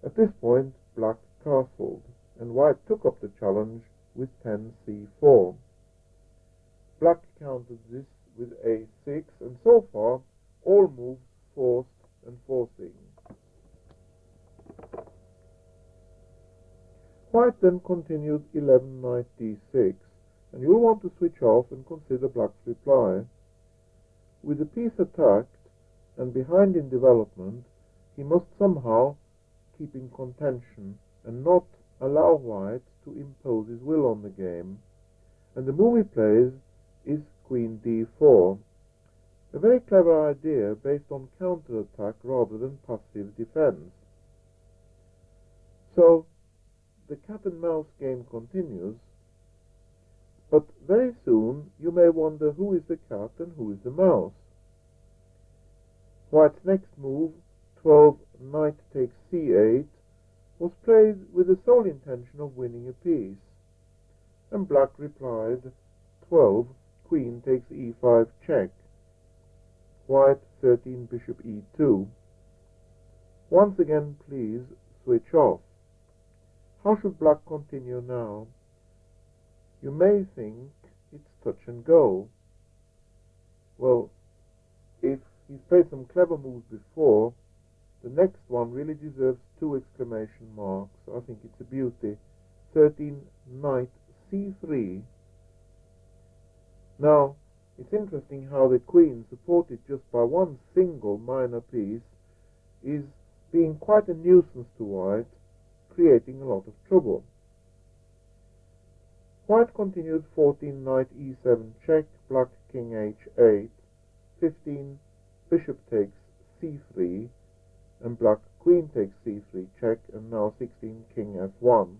at this point black castled, and white took up the challenge with 10 c4. Black countered this with a6, and so far all moves forced and forcing. White then continued 11 knight d6, and you'll want to switch off and consider black's reply. With the piece attacked and behind in development, he must somehow keep in contention and not allow white to impose his will on the game, and the move he plays is queen d4, a very clever idea based on counter-attack rather than passive defense. So the cat-and-mouse game continues, but very soon you may wonder who is the cat and who is the mouse. White's next move, 12 knight takes c8, was played with the sole intention of winning a piece, and black replied 12 queen takes e5 check, white 13 bishop e2. Once again, please switch off. How should black continue now? You may think it's touch and go. Well, if he's played some clever moves before, the next one really deserves 2 exclamation marks. I think it's a beauty. 13 knight c3. Now, it's interesting how the queen, supported just by one single minor piece, is being quite a nuisance to white, creating a lot of trouble. White continued 14 knight e7 check, black king h8, 15 bishop takes c3, and black queen takes c3 check, and now 16 king f1.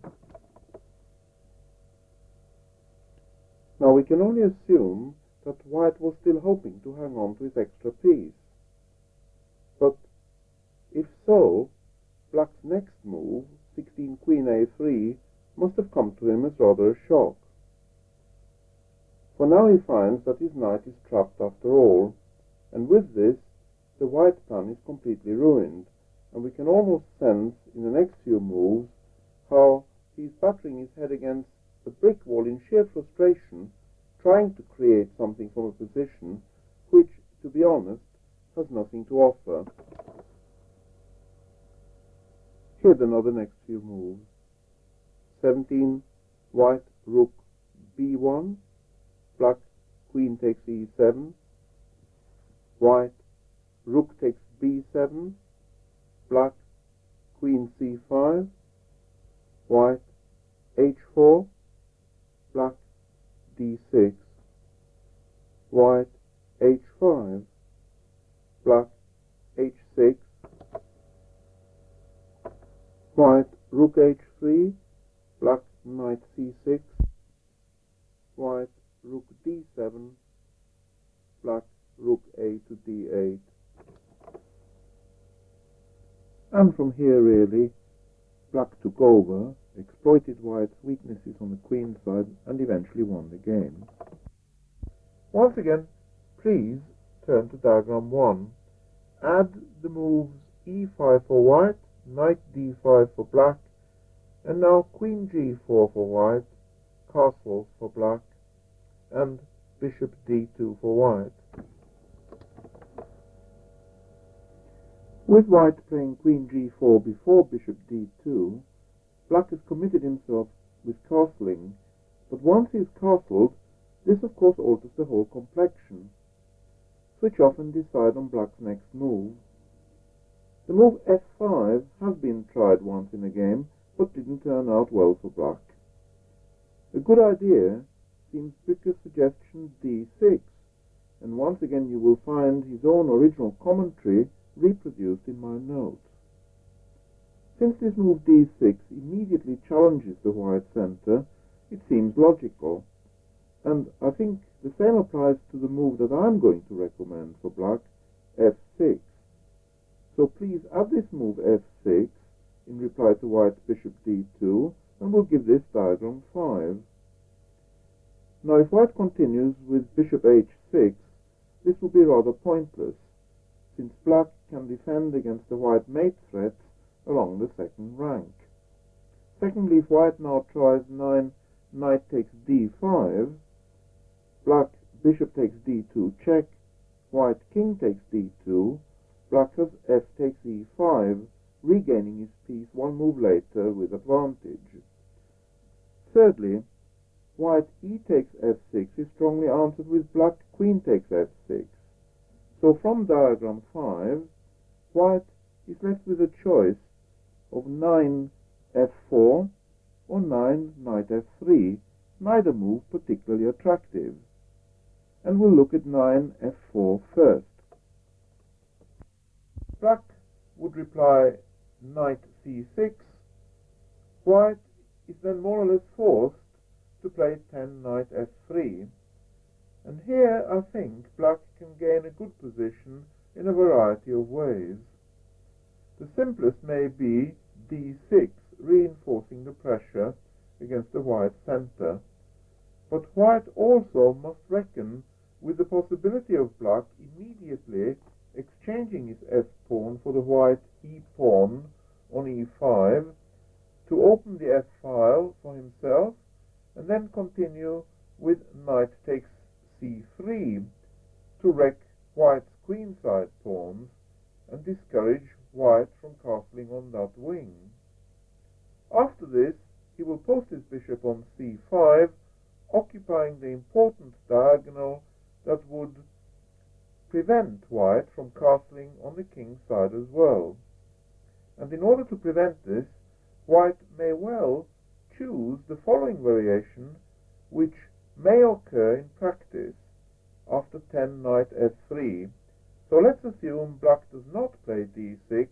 Now we can only assume that white was still hoping to hang on to his extra piece. But if so, black's next move, 16 queen a3, must have come to him as rather a shock. For now he finds that his knight is trapped after all, and with this the white plan is completely ruined, and we can almost sense in the next few moves how he's battering his head against the brick wall in sheer frustration, trying to create something from a position which, to be honest, has nothing to offer. Here then are the next few moves. 17 white rook b1, black queen takes e7, white rook takes b7, black queen c5, white h4, black d6, white h5, black h6, white rook h3, black knight c6, white rook d7, black rook a to d8. And from here really, black took over, exploited white's weaknesses on the queen side, and eventually won the game. Once again, please turn to diagram 1. Add the moves e5 for white, knight d5 for black, and now queen g4 for white, castle for black, and bishop d2 for white. With white playing queen g4 before bishop d2, black has committed himself with castling, but once he's castled, this of course alters the whole complexion. Switch off and decide on black's next move. The move f5 has been tried once in a game, but didn't turn out well for black. A good idea seems Bicker's suggestion d6, and once again you will find his own original commentary reproduced in my notes. Since this move d6 immediately challenges the white center, it seems logical, and I think the same applies to the move that I'm going to recommend for black, f6. So please add this move f6 in reply to white's bishop d2, and we'll give this diagram 5. Now if white continues with bishop h6, this will be rather pointless, since black can defend against the white mate threats along the second rank. Secondly, if white now tries knight takes d5, black bishop takes d2 check, white king takes d2, black has f takes e5, regaining his piece one move later with advantage. Thirdly, white e takes f6 is strongly answered with black queen takes f6. So from diagram 5, white is left with a choice of 9 f4 or 9 knight f3, neither move particularly attractive. And we'll look at 9 f4 first. Black would reply knight c6. White is then more or less forced to play 10 knight f3. And here I think black can gain a good position in a variety of ways. The simplest may be d6, reinforcing the pressure against the white center. But white also must reckon with the possibility of black immediately exchanging his f-pawn for the white e-pawn on e5 to open the f-file for himself, and then continue with knight takes c3 to wreck white's queenside pawns and discourage white from castling on that wing. After this, he will post his bishop on c5, occupying the important diagonal that would prevent white from castling on the king's side as well. And in order to prevent this, white may well choose the following variation, which may occur in practice after 10 knight f3. So let's assume black does not play d6,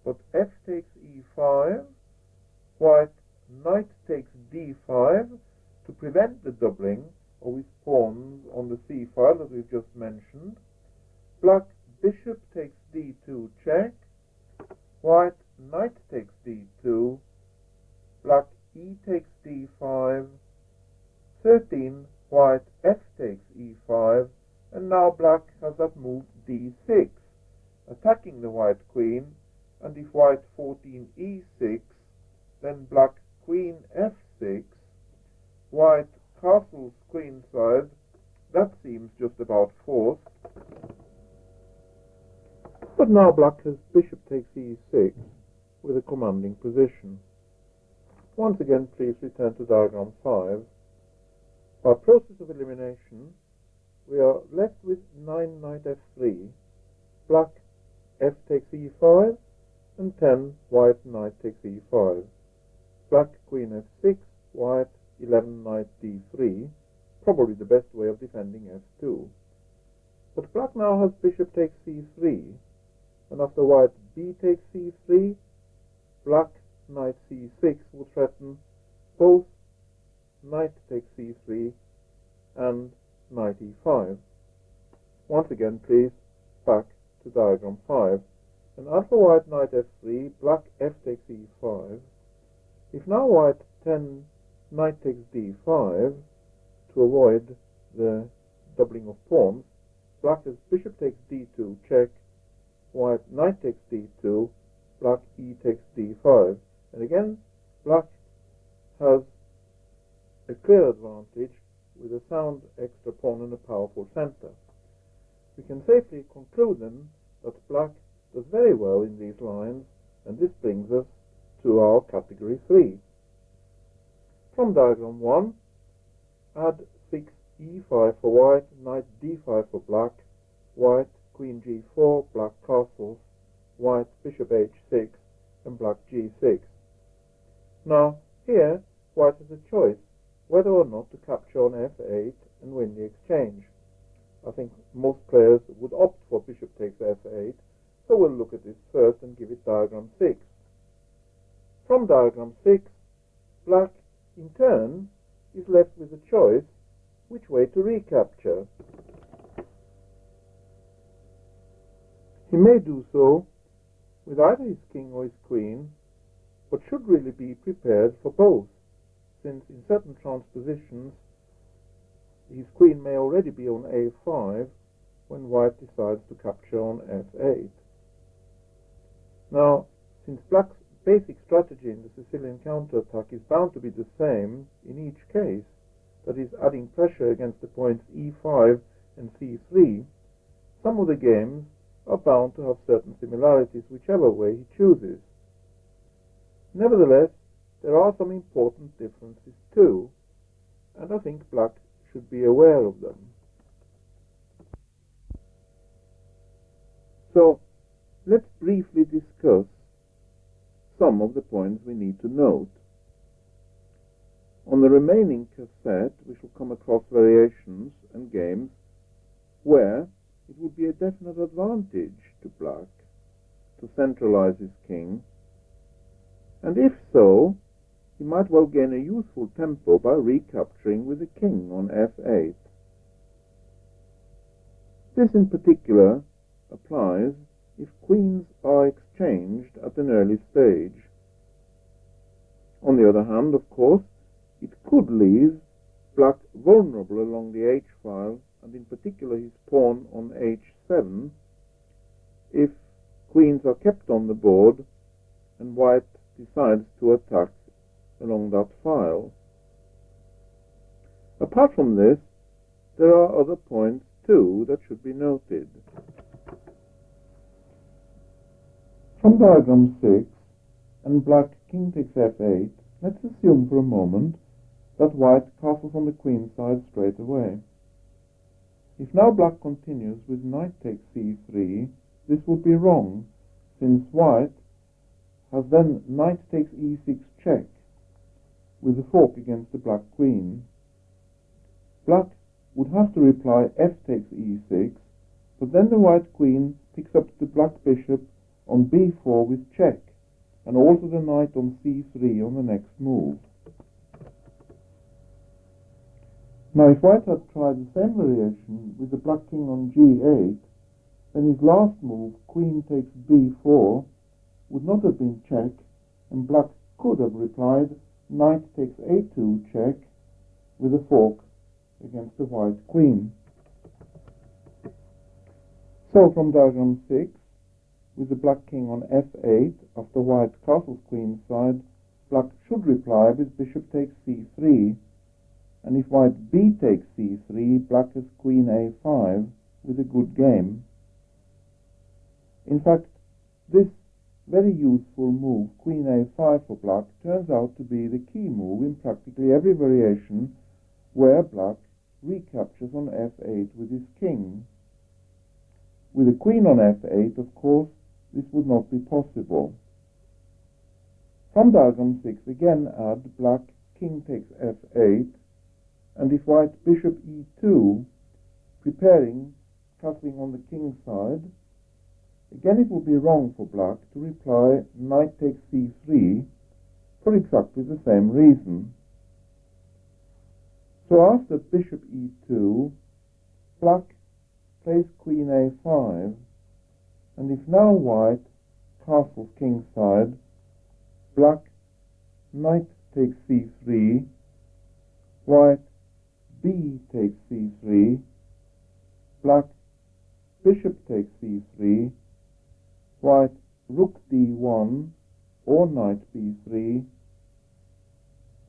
but f takes e5, white knight takes d5 to prevent the doubling of his pawns on the c file that we've just mentioned. Black bishop takes d2 check, white knight takes d2, black e takes d5, 13 white f takes e5, and now black has that move d6, attacking the white queen, and if white 14 e6, then black queen f6, white castles queenside. That seems just about forced. But now black has bishop takes e6 with a commanding position. Once again, please return to diagram 5. By process of elimination, we are left with 9 knight f3, black f takes e5, and 10 white knight takes e5. Black queen f6, white 11 knight d3, probably the best way of defending f2. But black now has bishop takes c3, and after white b takes c3, black knight c6 will threaten both knight takes c3 and knight e5. Once again, please, back to diagram 5. And after white knight f3, black f takes e5. If now white 10 knight takes d5, to avoid the doubling of pawns, black has bishop takes d2, check, white knight takes d2, black e takes d5. And again, black has a clear advantage with a sound extra pawn and a powerful center. We can safely conclude then that black does very well in these lines, and this brings us to our category 3. From diagram 1, add 6 e5 for white, knight d5 for black, white queen g4, black castles, white bishop h6, and black g6. Now, here, white has a choice whether or not to capture on f8 and win the exchange. I think most players would opt for bishop takes f8, so we'll look at this first and give it diagram 6. From diagram 6, black, in turn, is left with a choice which way to recapture. He may do so with either his king or his queen, but should really be prepared for both, since in certain transpositions his queen may already be on a5 when white decides to capture on f8. Now, since black's basic strategy in the Sicilian counterattack is bound to be the same in each case, that is, adding pressure against the points e5 and c3, some of the games are bound to have certain similarities whichever way he chooses. Nevertheless, there are some important differences too, and I think black should be aware of them. So, let's briefly discuss some of the points we need to note. On the remaining cassette, we shall come across variations and games where it would be a definite advantage to black to centralize his king, and if so, he might well gain a useful tempo by recapturing with the king on f8. This in particular applies if queens are exchanged at an early stage. On the other hand, of course, it could leave black vulnerable along the h-file, and in particular his pawn on h7, if queens are kept on the board and white decides to attack along that file. Apart from this, there are other points too that should be noted. From diagram 6 and black king takes f8, let's assume for a moment that white castles on the queen side straight away. If now black continues with knight takes c3, this would be wrong, since white has then knight takes e6 check, with the fork against the black queen. Black would have to reply f takes e6, but then the white queen picks up the black bishop on b4 with check, and also the knight on c3 on the next move. Now, if white had tried the same variation with the black king on g8, then his last move, queen takes b4, would not have been check, and black could have replied knight takes a2 check with a fork against the white queen. So from diagram 6, with the black king on f8 after white castles queen side, black should reply with bishop takes c3, and if white b takes c3, black has queen a5 with a good game. In fact, this very useful move, queen a5 for black, turns out to be the key move in practically every variation where black recaptures on f8 with his king. With a queen on f8, of course, this would not be possible. From diagram 6, again add black king takes f8, and if white bishop e2, preparing castling on the king side, again it would be wrong for black to reply knight takes c3 for exactly the same reason. So after bishop e2, black plays queen a5, and if now white castles king side, black knight takes c3, white b takes c3, black bishop takes c3, white rook d1 or knight b3,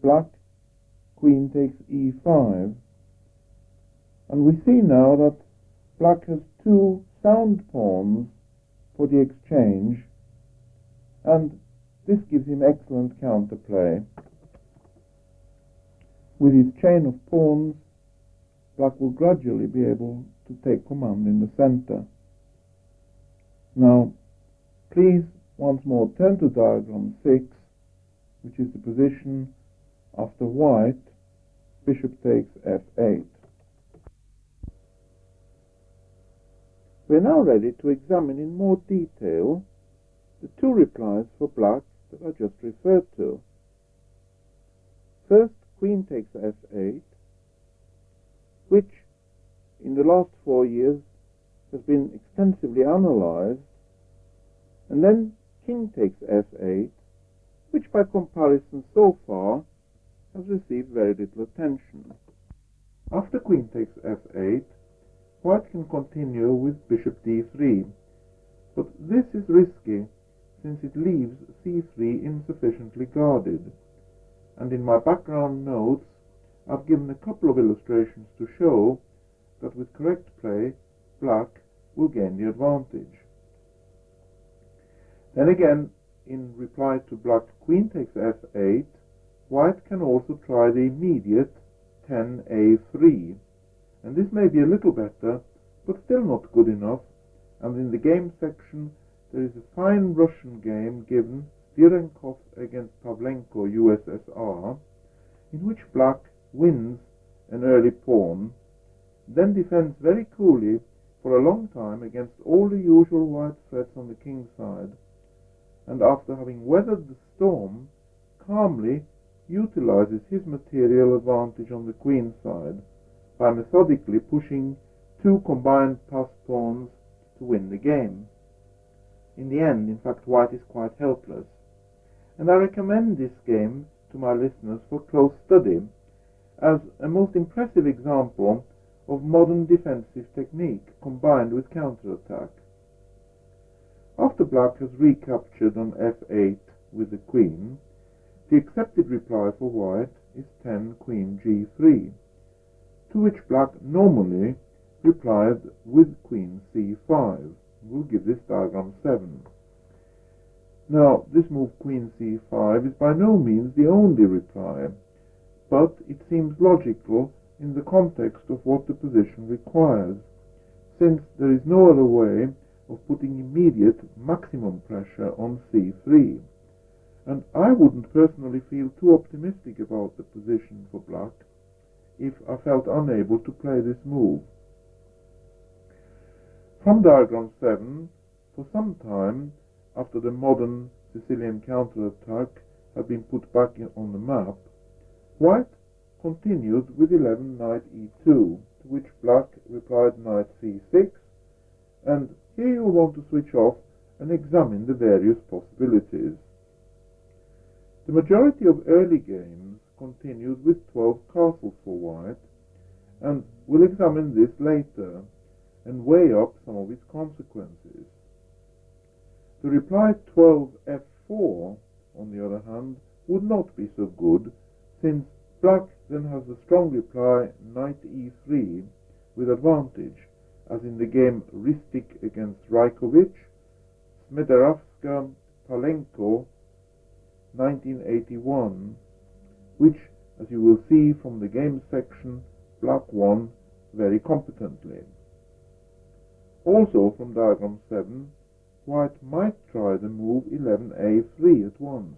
black queen takes e5, and we see now that black has two sound pawns for the exchange, and this gives him excellent counterplay. With his chain of pawns, black will gradually be able to take command in the center. Now, please once more turn to diagram 6, which is the position after white bishop takes f8. We are now ready to examine in more detail the two replies for black that I just referred to. First, queen takes f8, which in the last 4 years has been extensively analyzed, and then king takes f8, which by comparison so far has received very little attention. After queen takes f8, white can continue with bishop d3, but this is risky since it leaves c3 insufficiently guarded, and in my background notes I've given a couple of illustrations to show that with correct play black will gain the advantage. Then again, in reply to black queen takes f8, white can also try the immediate 10a3, and this may be a little better, but still not good enough, and in the game section there is a fine Russian game given, Stirenkov against Pavlenko USSR, in which black wins an early pawn, then defends very coolly for a long time against all the usual white threats on the king side, and after having weathered the storm, calmly utilizes his material advantage on the queen side by methodically pushing two combined pass pawns to win the game. In the end, in fact, white is quite helpless, and I recommend this game to my listeners for close study as a most impressive example of modern defensive technique combined with counterattack. After black has recaptured on f8 with the queen, the accepted reply for white is 10 queen g3, to which black normally replied with queen c5. We'll give this diagram 7. Now, this move queen c5 is by no means the only reply, but it seems logical in the context of what the position requires, since there is no other way of putting immediate maximum pressure on c3, and I wouldn't personally feel too optimistic about the position for black if I felt unable to play this move. From diagram 7, for some time after the modern Sicilian counterattack had been put back on the map, white continued with 11 knight e2, to which black replied knight c6, and here you'll want to switch off and examine the various possibilities. The majority of early games continued with 12 castles for white, and we'll examine this later and weigh up some of its consequences. The reply 12f4, on the other hand, would not be so good, since black then has the strong reply knight e3 with advantage, as in the game Ristik against Rajkovic, Smederevska Palenko 1981, which as you will see from the game section, black won very competently. Also from diagram 7, white might try the move 11a3 at once.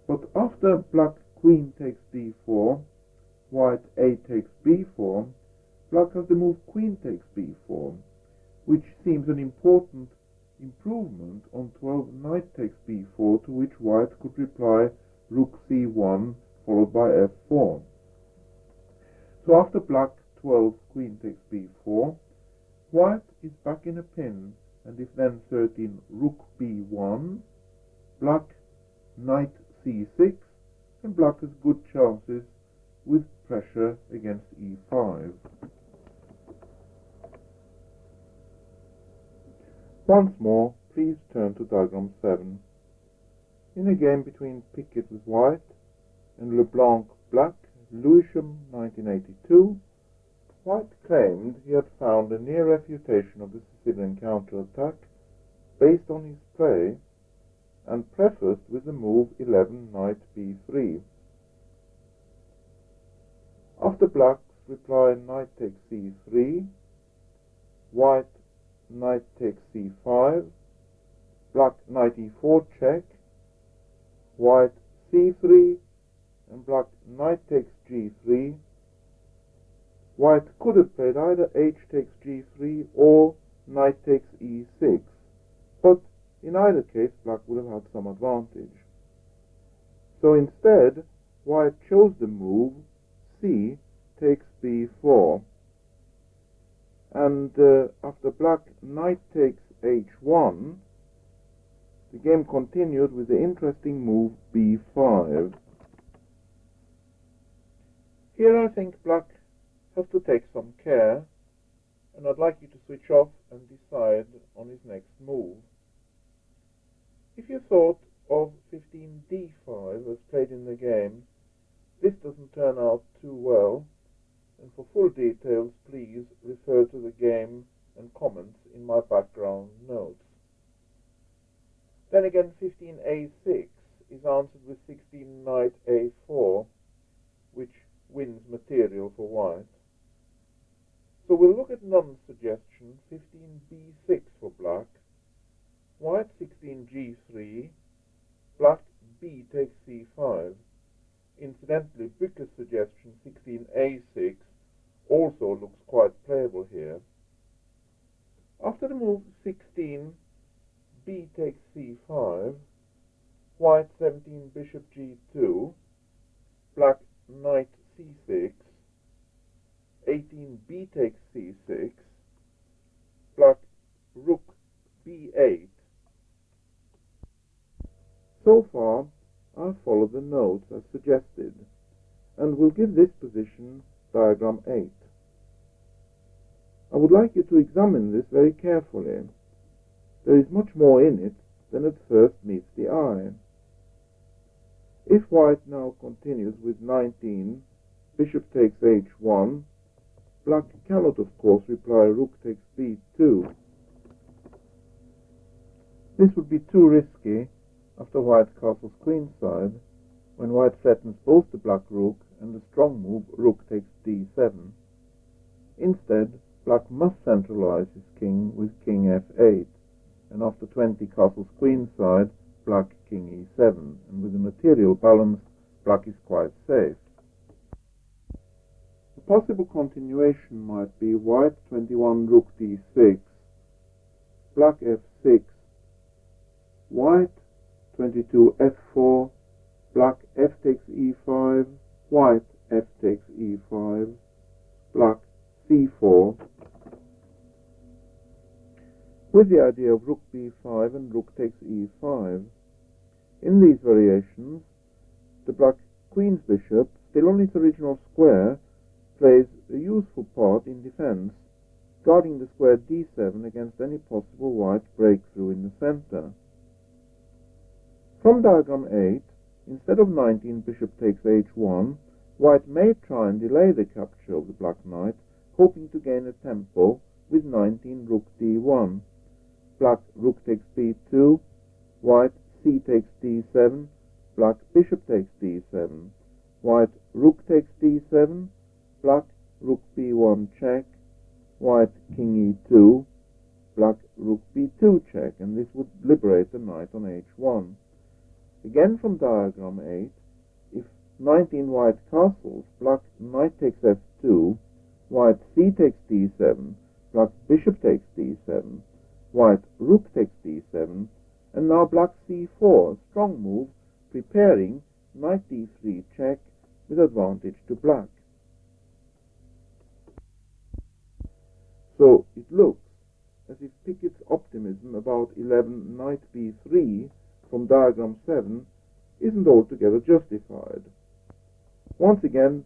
But after black queen takes d4, white a takes b4, black has the move queen takes b4, which seems an important improvement on 12 knight takes b4, to which white could reply rook c1 followed by f4. So after black 12 queen takes b4, white is back in a pin, and if then 13 rook b1, black knight c6, and black has good chances with pressure against e5. Once more, please turn to diagram 7. In a game between Pickett with white and LeBlanc black, Lewisham 1982, white claimed he had found a near refutation of the Sicilian counterattack based on his play, and prefaced with the move 11 knight b3. After black's reply knight takes c3, white knight takes c5, black knight e4 check, white c3, and black knight takes g3. White could have played either h takes g3 or knight takes e6, but in either case black would have had some advantage. So instead, white chose the move c takes b4, and after black knight takes h1, the game continued with the interesting move b5. Here I think black has to take some care, and I'd like you to switch off and decide on his next move. If you thought of 15d5 as played in the game, this doesn't turn out too well, and for full details please refer to the game and comments in my background notes. Then again, 15a6 is answered with 16 knight a4, which wins material for white. So we'll look at Nunn's suggestion, 15b6 for black, white 16g3, black b takes c5. Incidentally, Bücke's suggestion, 16a6, also looks quite playable here. After the move 16 b takes c5, white 17 bishop g2, black knight c6, 18 b takes c6, black rook b8. So far, I've followed the notes as suggested, and will give this position diagram 8. I would like you to examine this very carefully. There is much more in it than at first meets the eye. If white now continues with 19, bishop takes h1, black cannot of course reply rook takes b2. This would be too risky after white castles queenside, when white threatens both the black rook and the strong move rook takes d7. Instead, black must centralize his king with king f8, and after 20 castles queenside, black king e7, and with the material balance, black is quite safe. A possible continuation might be white 21 rook d6, black f6, white 22 f4, black f takes e5, white f takes e5, black c4, with the idea of rook b5 and rook takes e5. In these variations, the black queen's bishop, still on its original square, plays a useful part in defense, guarding the square d7 against any possible white breakthrough in the center. From diagram 8, instead of 19 bishop takes h1, white may try and delay the capture of the black knight, hoping to gain a tempo with 19 rook d1. Black rook takes b2, white c takes d7, black bishop takes d7, white rook takes d7, black rook b1 check, white king e2, black rook b2 check, and this would liberate the knight on h1. Again from diagram 8, if 19 white castles, black knight takes f2, white c takes d7, black bishop takes d7, white rook takes d7, and now black c4, strong move, preparing knight d3 check with advantage to black. So it looks as if Pickett's optimism about 11 knight b3 from diagram 7 isn't altogether justified. Once again,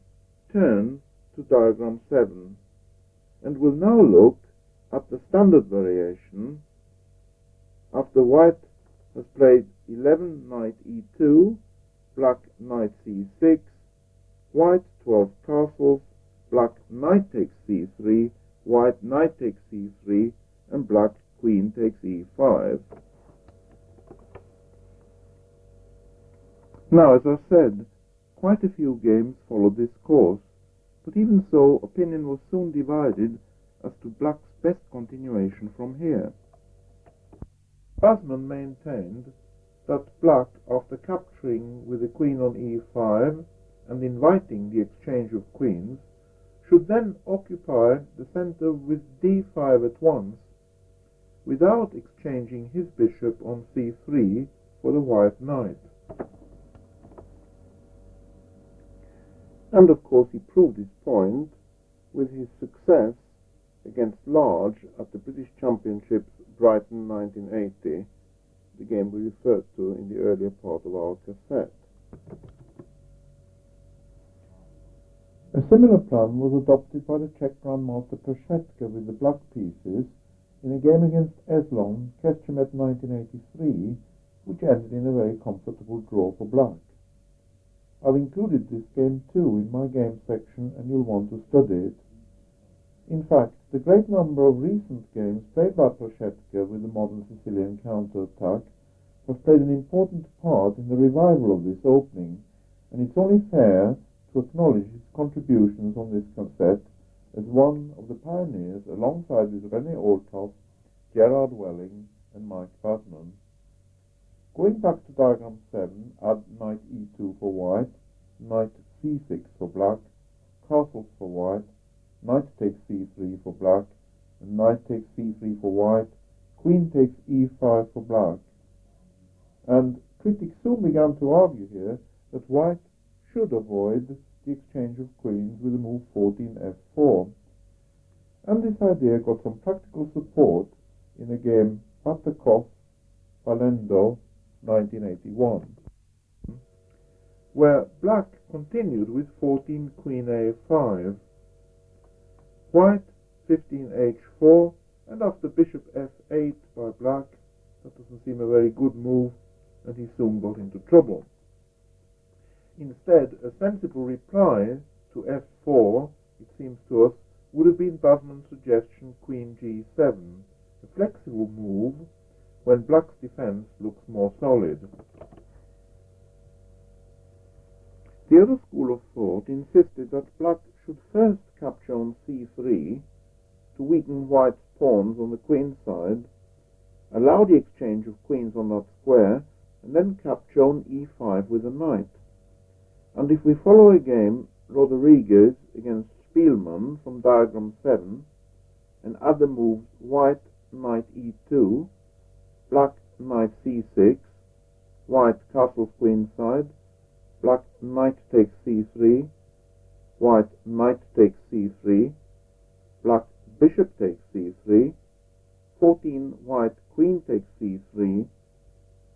turn to diagram 7, and we'll now look at the standard variation after white has played 11 knight e2, black knight c6, white 12 castles, black knight takes c3, white knight takes c3, and black queen takes e5. Now, as I said, quite a few games followed this course, but even so, opinion was soon divided as to black's best continuation from here. Basman maintained that black, after capturing with the queen on e5 and inviting the exchange of queens, should then occupy the center with d5 at once, without exchanging his bishop on c3 for the white knight. And of course he proved his point with his success against Large at the British Championships Brighton 1980, the game we referred to in the earlier part of our cassette. A similar plan was adopted by the Czech Grandmaster Proshetka with the black pieces in a game against Eslon, Ketchemet 1983, which ended in a very comfortable draw for black. I've included this game too in my game section, and you'll want to study it. In fact, the great number of recent games played by Proshetka with the modern Sicilian counterattack have played an important part in the revival of this opening, and it's only fair to acknowledge his contributions on this cassette as one of the pioneers alongside with René Olthoff, Gerard Welling, and Mike Basman. Going back to diagram 7, add knight e2 for white, knight c6 for black, castles for white, knight takes c3 for black, and knight takes c3 for white, queen takes e5 for black. And critics soon began to argue here that white should avoid the exchange of queens with the move 14f4. And this idea got some practical support in a game Batakov-Balendo 1981, where black continued with 14 queen a5, white 15 h4, and after bishop f8 by black, that doesn't seem a very good move, and he soon got into trouble. Instead, a sensible reply to f4, it seems to us, would have been Basman's suggestion queen g7, a flexible move when black's defense looks more solid. The other school of thought insisted that black should first capture on c3 to weaken white's pawns on the queen side, allow the exchange of queens on that square, and then capture on e5 with a knight. And if we follow again Rodriguez against Spielmann from diagram 7 and add the moves white knight e2, black knight c6, white castles queen side, black knight takes c3, white knight takes c3, black bishop takes c3, 14 white queen takes c3,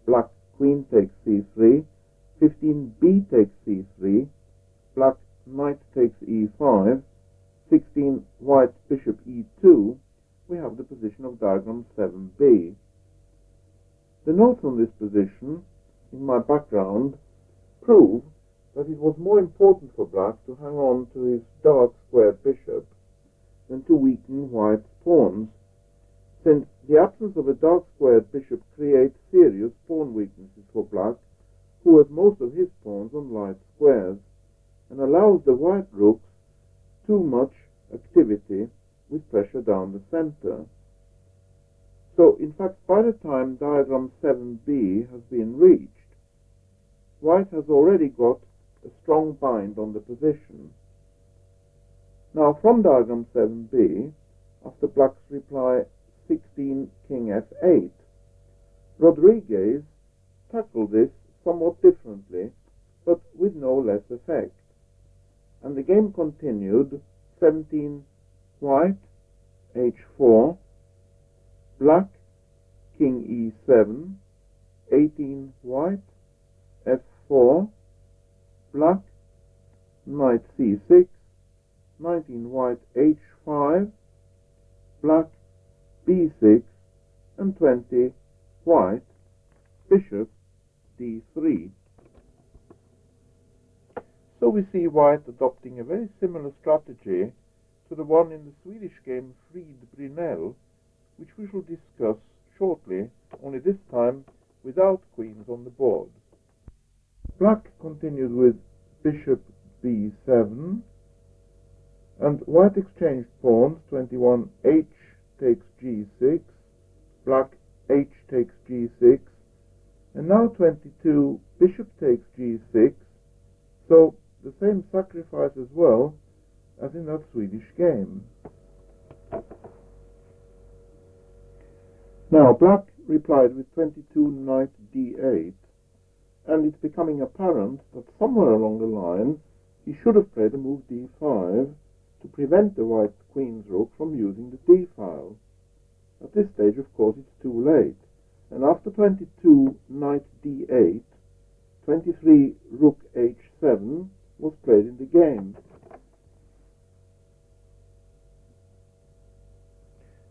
black queen takes c3, 15 b takes c3, black knight takes e5, 16 white bishop e2, we have the position of diagram 7b. The notes on this position in my background prove that it was more important for black to hang on to his dark squared bishop than to weaken white's pawns, since the absence of a dark squared bishop creates serious pawn weaknesses for black, who has most of his pawns on light squares. and allows the white rooks too much activity with pressure down the center. So, in fact, by the time diagram 7b has been reached, white has already got a strong bind on the position. Now, from diagram 7b, after black's reply 16 king f8, Rodriguez tackled this somewhat differently, but with no less effect. And the game continued 17 white, h4, black, king e7, 18 white, f4, black, knight c6, 19 white, h5, black, b6, and 20 white, bishop, d3. So we see white adopting a very similar strategy to the one in the Swedish game Fried Brynell, which we shall discuss shortly, only this time without queens on the board. Black continued with bishop b7, and white exchanged pawns. 21 h takes g6, black h takes g6, and now 22 bishop takes g6, so the same sacrifice as well as in that Swedish game. Now black replied with 22 knight d8, and it's becoming apparent that somewhere along the line he should have played a move d5 to prevent the white queen's rook from using the d-file. At this stage, of course, it's too late, and after 22 knight d8, 23 rook h7 was played in the game.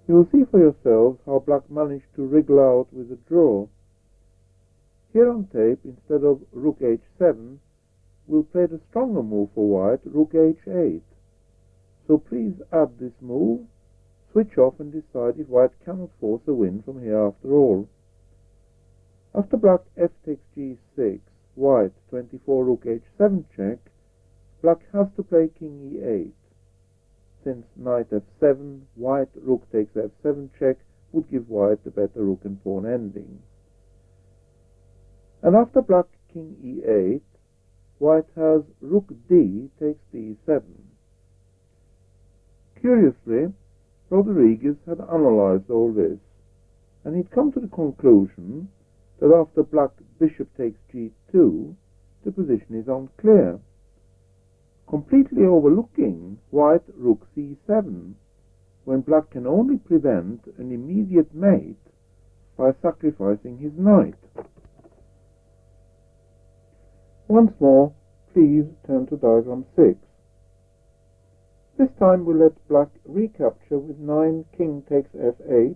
You will see for yourselves how black managed to wriggle out with a draw. Here on tape, instead of rook h7, we'll play the stronger move for white, rook h8. So please add this move, switch off and decide if white cannot force a win from here after all. After black f takes g6, white 24 rook h7 check, black has to play king e8. Since knight f7, white rook takes f7 check would give white the better rook and pawn ending. And after black king e8, white has rook d takes d7. Curiously, Rodriguez had analyzed all this, and he'd come to the conclusion that after black bishop takes g2, the position is unclear, completely overlooking white rook c7, when black can only prevent an immediate mate by sacrificing his knight. Once more, please turn to diagram 6. This time we'll let black recapture with 9 king takes f8,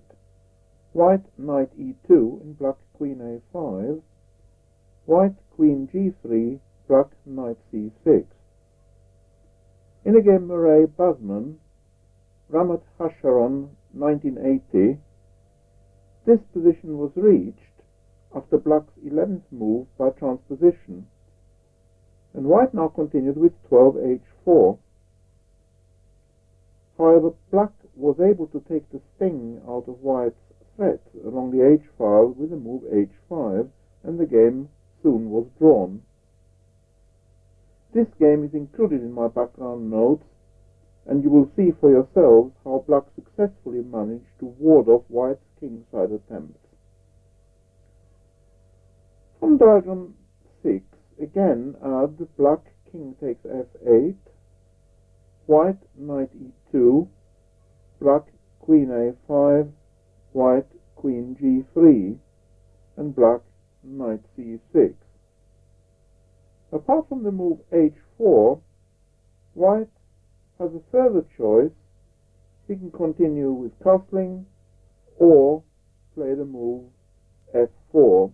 white knight e2 and black queen a5, white queen g3, black knight c6. In a game Murray-Basman, Ramat Hasharon 1980, this position was reached after black's 11th move by transposition, and white now continued with 12 h4. However, black was able to take the sting out of white's threat along the h-file with the move h5, and the game soon was drawn. This game is included in my background notes, and you will see for yourselves how black successfully managed to ward off white's kingside attempts. From diagram 6, again add black king takes f8, white knight e2, black queen a5, white queen g3, and black knight c6. Apart from the move h4, white has a further choice. He can continue with castling or play the move f4,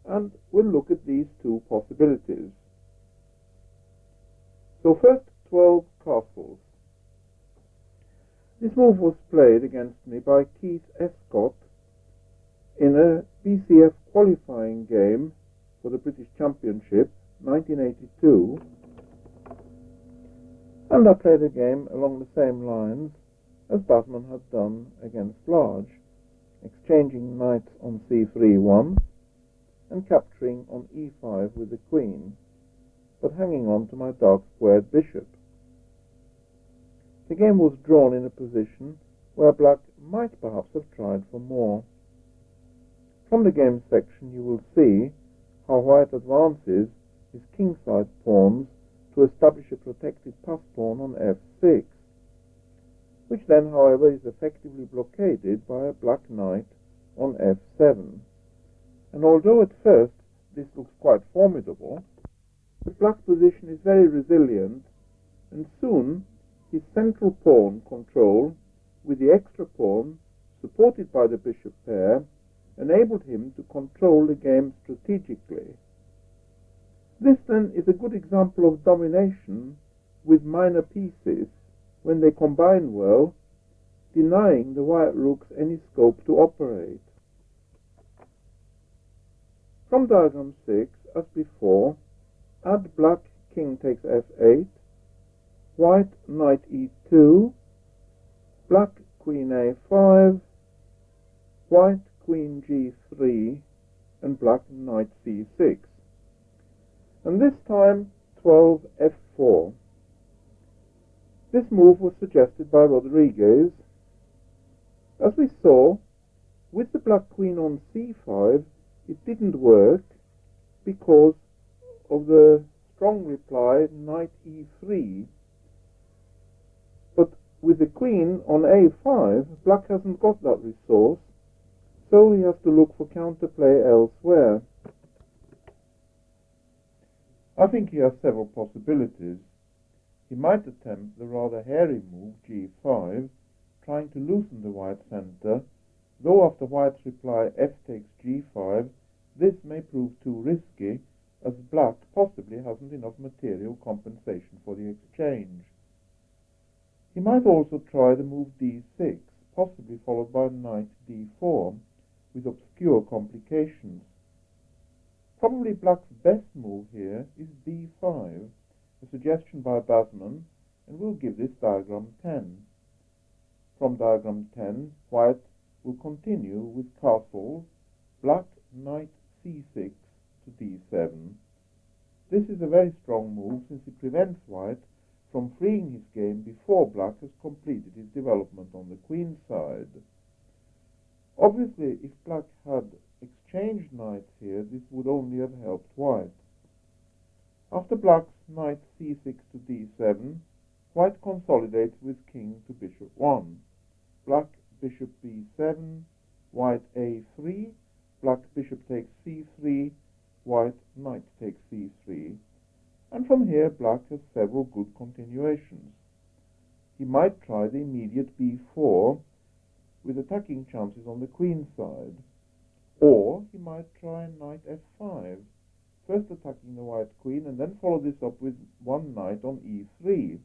and we'll look at these two possibilities. So first, 12 castles. This move was played against me by Keith Escott in a BCF qualifying game for the British Championship 1982, and I played the game along the same lines as Basman had done against Large, exchanging knights on c3 once and capturing on e5 with the queen, but hanging on to my dark squared bishop. The game was drawn in a position where black might perhaps have tried for more. From the game section you will see how white advances his kingside pawns to establish a protected pass pawn on f6, which then, however, is effectively blockaded by a black knight on f7. And although at first this looks quite formidable, the black position is very resilient, and soon his central pawn control, with the extra pawn supported by the bishop pair, enabled him to control the game strategically. This then is a good example of domination with minor pieces when they combine well, denying the white rooks any scope to operate. From diagram 6, as before, add black king takes f8, white knight e2, black queen a5, white queen g3, and black knight c6. And this time 12 f4. This move was suggested by Rodriguez. As we saw, with the black queen on c5, it didn't work because of the strong reply knight e3. But with the queen on a5, black hasn't got that resource, so he has to look for counterplay elsewhere. I think he has several possibilities. He might attempt the rather hairy move g5, trying to loosen the white center, though after white's reply f takes g5, this may prove too risky, as black possibly hasn't enough material compensation for the exchange. He might also try the move d6, possibly followed by knight d4, with obscure complications. Probably black's best move here is b5, a suggestion by Basman, and we'll give this diagram 10. From diagram 10, white will continue with castle, black knight c6 to d7. This is a very strong move since it prevents white from freeing his game before black has completed his development on the queen side. Obviously, if black had exchanged knights here, this would only have helped white. After black's knight c6 to d7, white consolidates with king to bishop 1. Black bishop b7, white a3, black bishop takes c3, white knight takes c3. And from here black has several good continuations. He might try the immediate b4 with attacking chances on the queen side. Or he might try knight f5, first attacking the white queen and then follow this up with one knight on e3.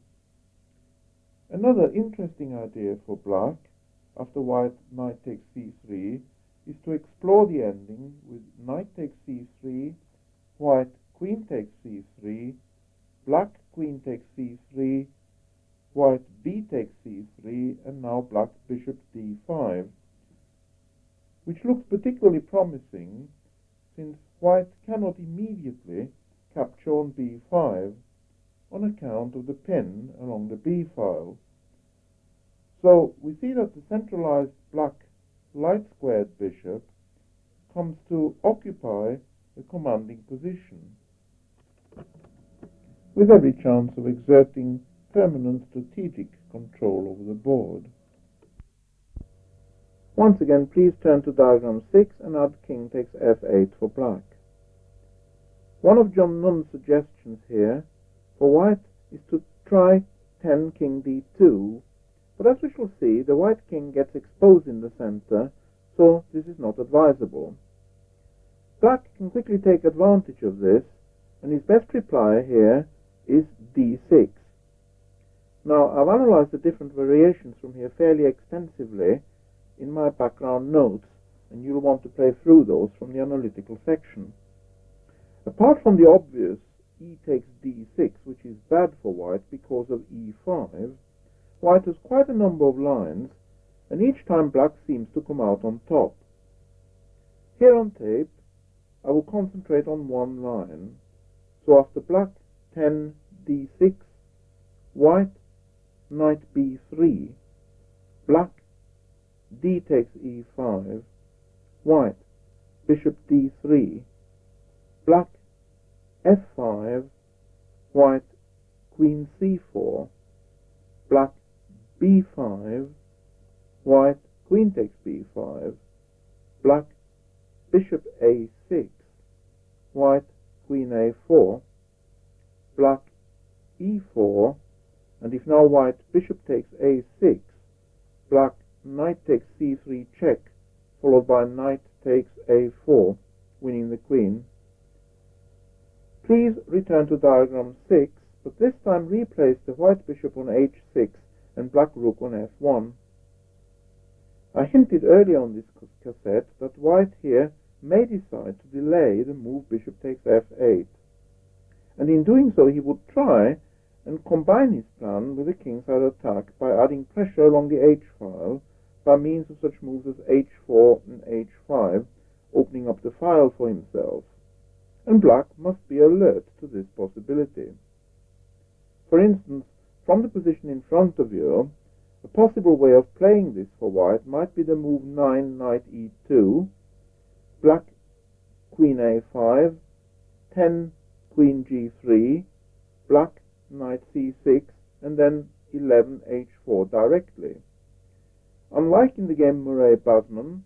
Another interesting idea for black, after white knight takes c3, is to explore the ending with knight takes c3, white queen takes c3, black queen takes c3, white b takes c3, and now black bishop d5, which looks particularly promising since white cannot immediately capture on b5 on account of the pin along the b file. So we see that the centralized black light squared bishop comes to occupy a commanding position, with every chance of exerting permanent strategic control over the board. Once again, please turn to diagram 6 and add king takes f8 for black. One of John Nunn's suggestions here for white is to try 10 king d2, but as we shall see, the white king gets exposed in the center, so this is not advisable. Black can quickly take advantage of this, and his best reply here is d6. Now, I've analyzed the different variations from here fairly extensively in my background notes, and you'll want to play through those from the analytical section. Apart from the obvious e takes d6, which is bad for white because of e5, white has quite a number of lines, and each time black seems to come out on top. Here on tape, I will concentrate on one line. So after black 10 d6, white knight b3, black d takes e5, white bishop d3, black f5, white queen c4, black b5, white queen takes b5, black bishop a6, white queen a4, black e4, and if now white bishop takes a6, black knight takes c3 check, followed by knight takes a4, winning the queen. Please return to diagram 6, but this time replace the white bishop on h6 and black rook on f1. I hinted earlier on this cassette that white here may decide to delay the move bishop takes f8, and in doing so he would try and combine his plan with the kingside attack by adding pressure along the h-file by means of such moves as h4 and h5, opening up the file for himself, and black must be alert to this possibility. For instance, from the position in front of you, a possible way of playing this for white might be the move 9 knight e2, black queen a5, 10 queen g3, black knight c6, and then 11 h4 directly. Unlike in the game Murray-Basman,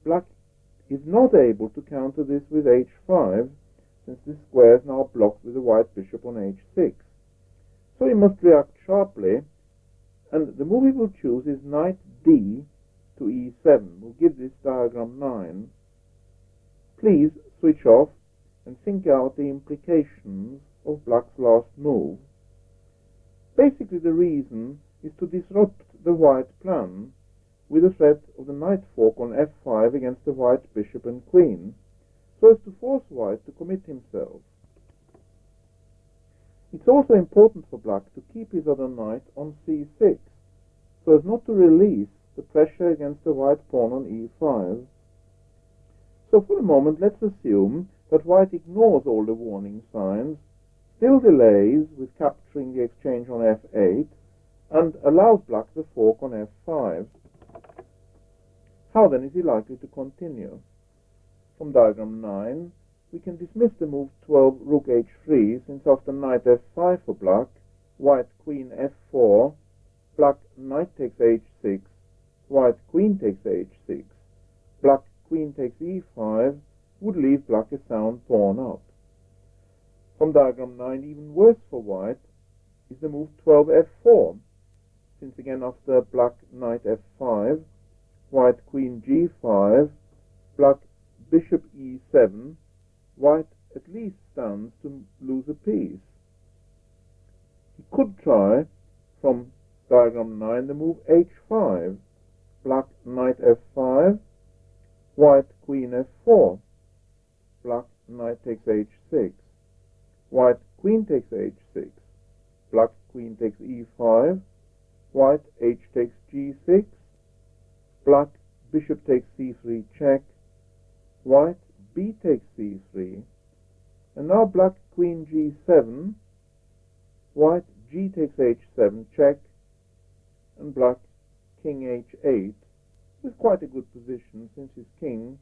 black is not able to counter this with h5, since this square is now blocked with the white bishop on h6. So he must react sharply, and the move he will choose is knight d to e7. We'll give this diagram 9. Please switch off and think out the implications of black's last move. Basically, the reason is to disrupt the white plan with the threat of the knight fork on f5 against the white bishop and queen, so as to force white to commit himself. It's also important for black to keep his other knight on c6, so as not to release the pressure against the white pawn on e5. So for a moment, let's assume that white ignores all the warning signs, still delays with capturing the exchange on f8, and allows black the fork on f5. How then is he likely to continue? From diagram 9, we can dismiss the move 12 rook h3, since after knight f5 for black, white queen f4, black knight takes h6, white queen takes h6, black queen takes e5, would leave black a sound pawn up. From diagram 9, even worse for white is the move 12 f4, since again after black knight f5, white queen g5, black bishop e7, white at least stands to lose a piece. He could try, from diagram 9, the move h5, black knight f5, white queen f4, black knight takes h6, white queen takes h6, black queen takes e5, white h takes g6, black bishop takes c3 check, white b takes c3, and now black queen g7, white g takes h7 check, and black king h8, with quite a good position since his king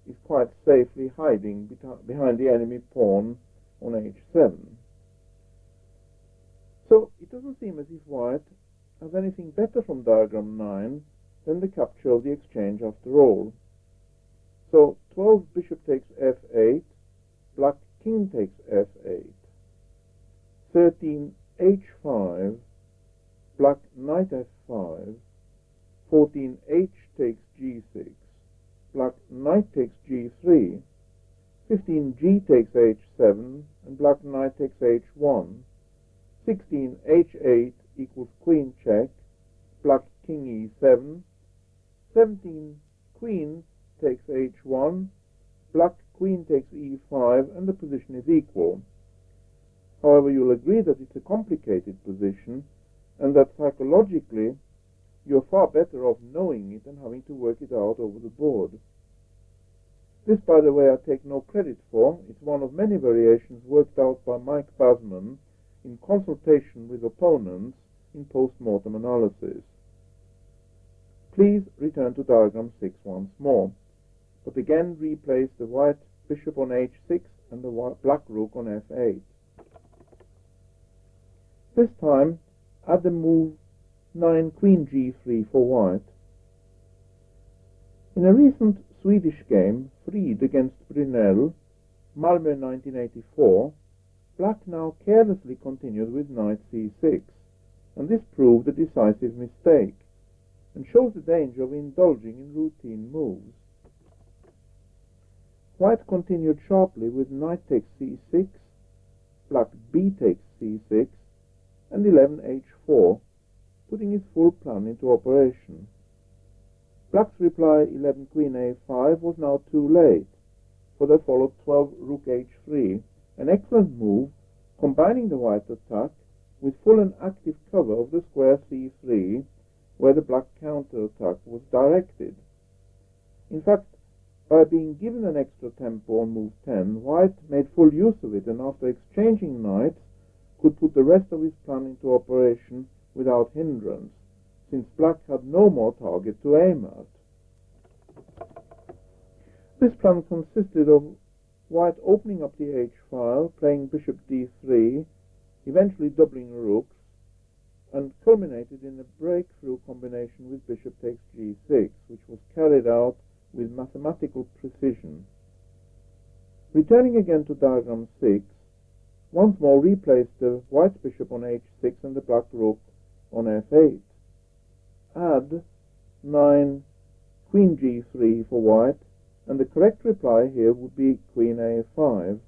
is quite safely hiding behind the enemy pawn on h7. So it doesn't seem as if white has anything better from diagram 9 than the capture of the exchange after all. So 12 bishop takes f8, black king takes f8, 13 h5, black knight f5, 14 h takes g6, black knight takes g3, 15 g takes h7, and black knight takes h1, 16 h8 equals queen check, black king e7, 17 queen takes h1, black queen takes e5, and the position is equal. However, you'll agree that it's a complicated position and that psychologically you're far better off knowing it and having to work it out over the board. This, by the way, I take no credit for. It's one of many variations worked out by Mike Basman in consultation with opponents in post-mortem analysis. Please return to diagram 6 once more, but again replace the white bishop on h6 and the black rook on f8. This time, add the move 9 queen g3 for white. In a recent Swedish game, Frid against Brunel, Malmö 1984, black now carelessly continued with knight c6, and this proved a decisive mistake, and shows the danger of indulging in routine moves. White continued sharply with knight takes c6, black b takes c6, and 11 h4, putting his full plan into operation. Black's reply 11 queen a5 was now too late, for there followed 12 rook h3, an excellent move combining the white attack with full and active cover of the square c3, where the black counter-attack was directed. In fact, by being given an extra tempo on move 10, white made full use of it, and after exchanging knights, could put the rest of his plan into operation without hindrance, since black had no more target to aim at. This plan consisted of white opening up the h-file, playing bishop d3, eventually doubling rooks, and culminated in a breakthrough combination with bishop takes g6, which was carried out with mathematical precision. Returning again to diagram 6, once more replace the white bishop on h6 and the black rook on f8. Add 9 queen g3 for white, and the correct reply here would be queen a5.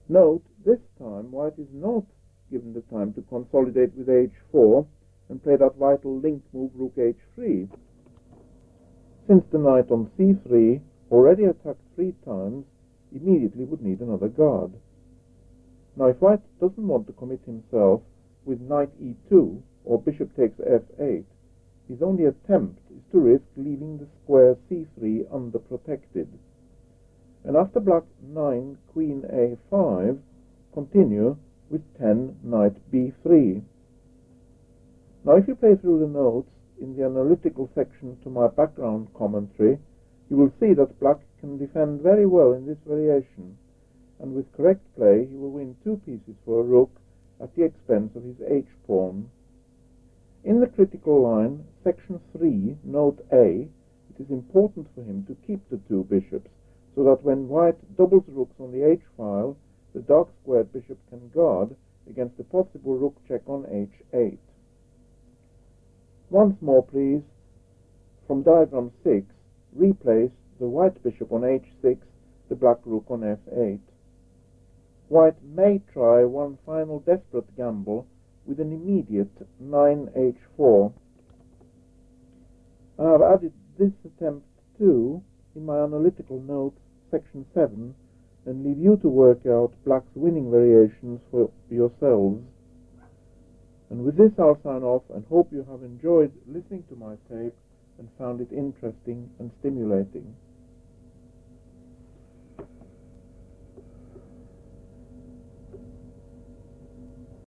Note, this time white is not given the time to consolidate with h4 and play that vital link move rook h3, since the knight on c3, already attacked 3 times, immediately would need another guard. Now, if white doesn't want to commit himself with knight e2 or bishop takes f8, his only attempt is to risk leaving the square c3 underprotected. And after black 9 queen a5, continue with 10 knight b3. Now, if you play through the notes in the analytical section to my background commentary, you will see that black can defend very well in this variation, and with correct play he will win 2 pieces for a rook at the expense of his h-pawn. In the critical line, section 3, note A, it is important for him to keep the 2 bishops, so that when white doubles rooks on the h-file, the dark-squared bishop can guard against a possible rook check on h8. Once more, please, from diagram 6, replace the white bishop on h6, the black rook on f8. White may try one final desperate gamble with an immediate 9h4. I have added this attempt too in my analytical notes, section 7, and leave you to work out black's winning variations for yourselves. And with this I'll sign off and hope you have enjoyed listening to my tape and found it interesting and stimulating.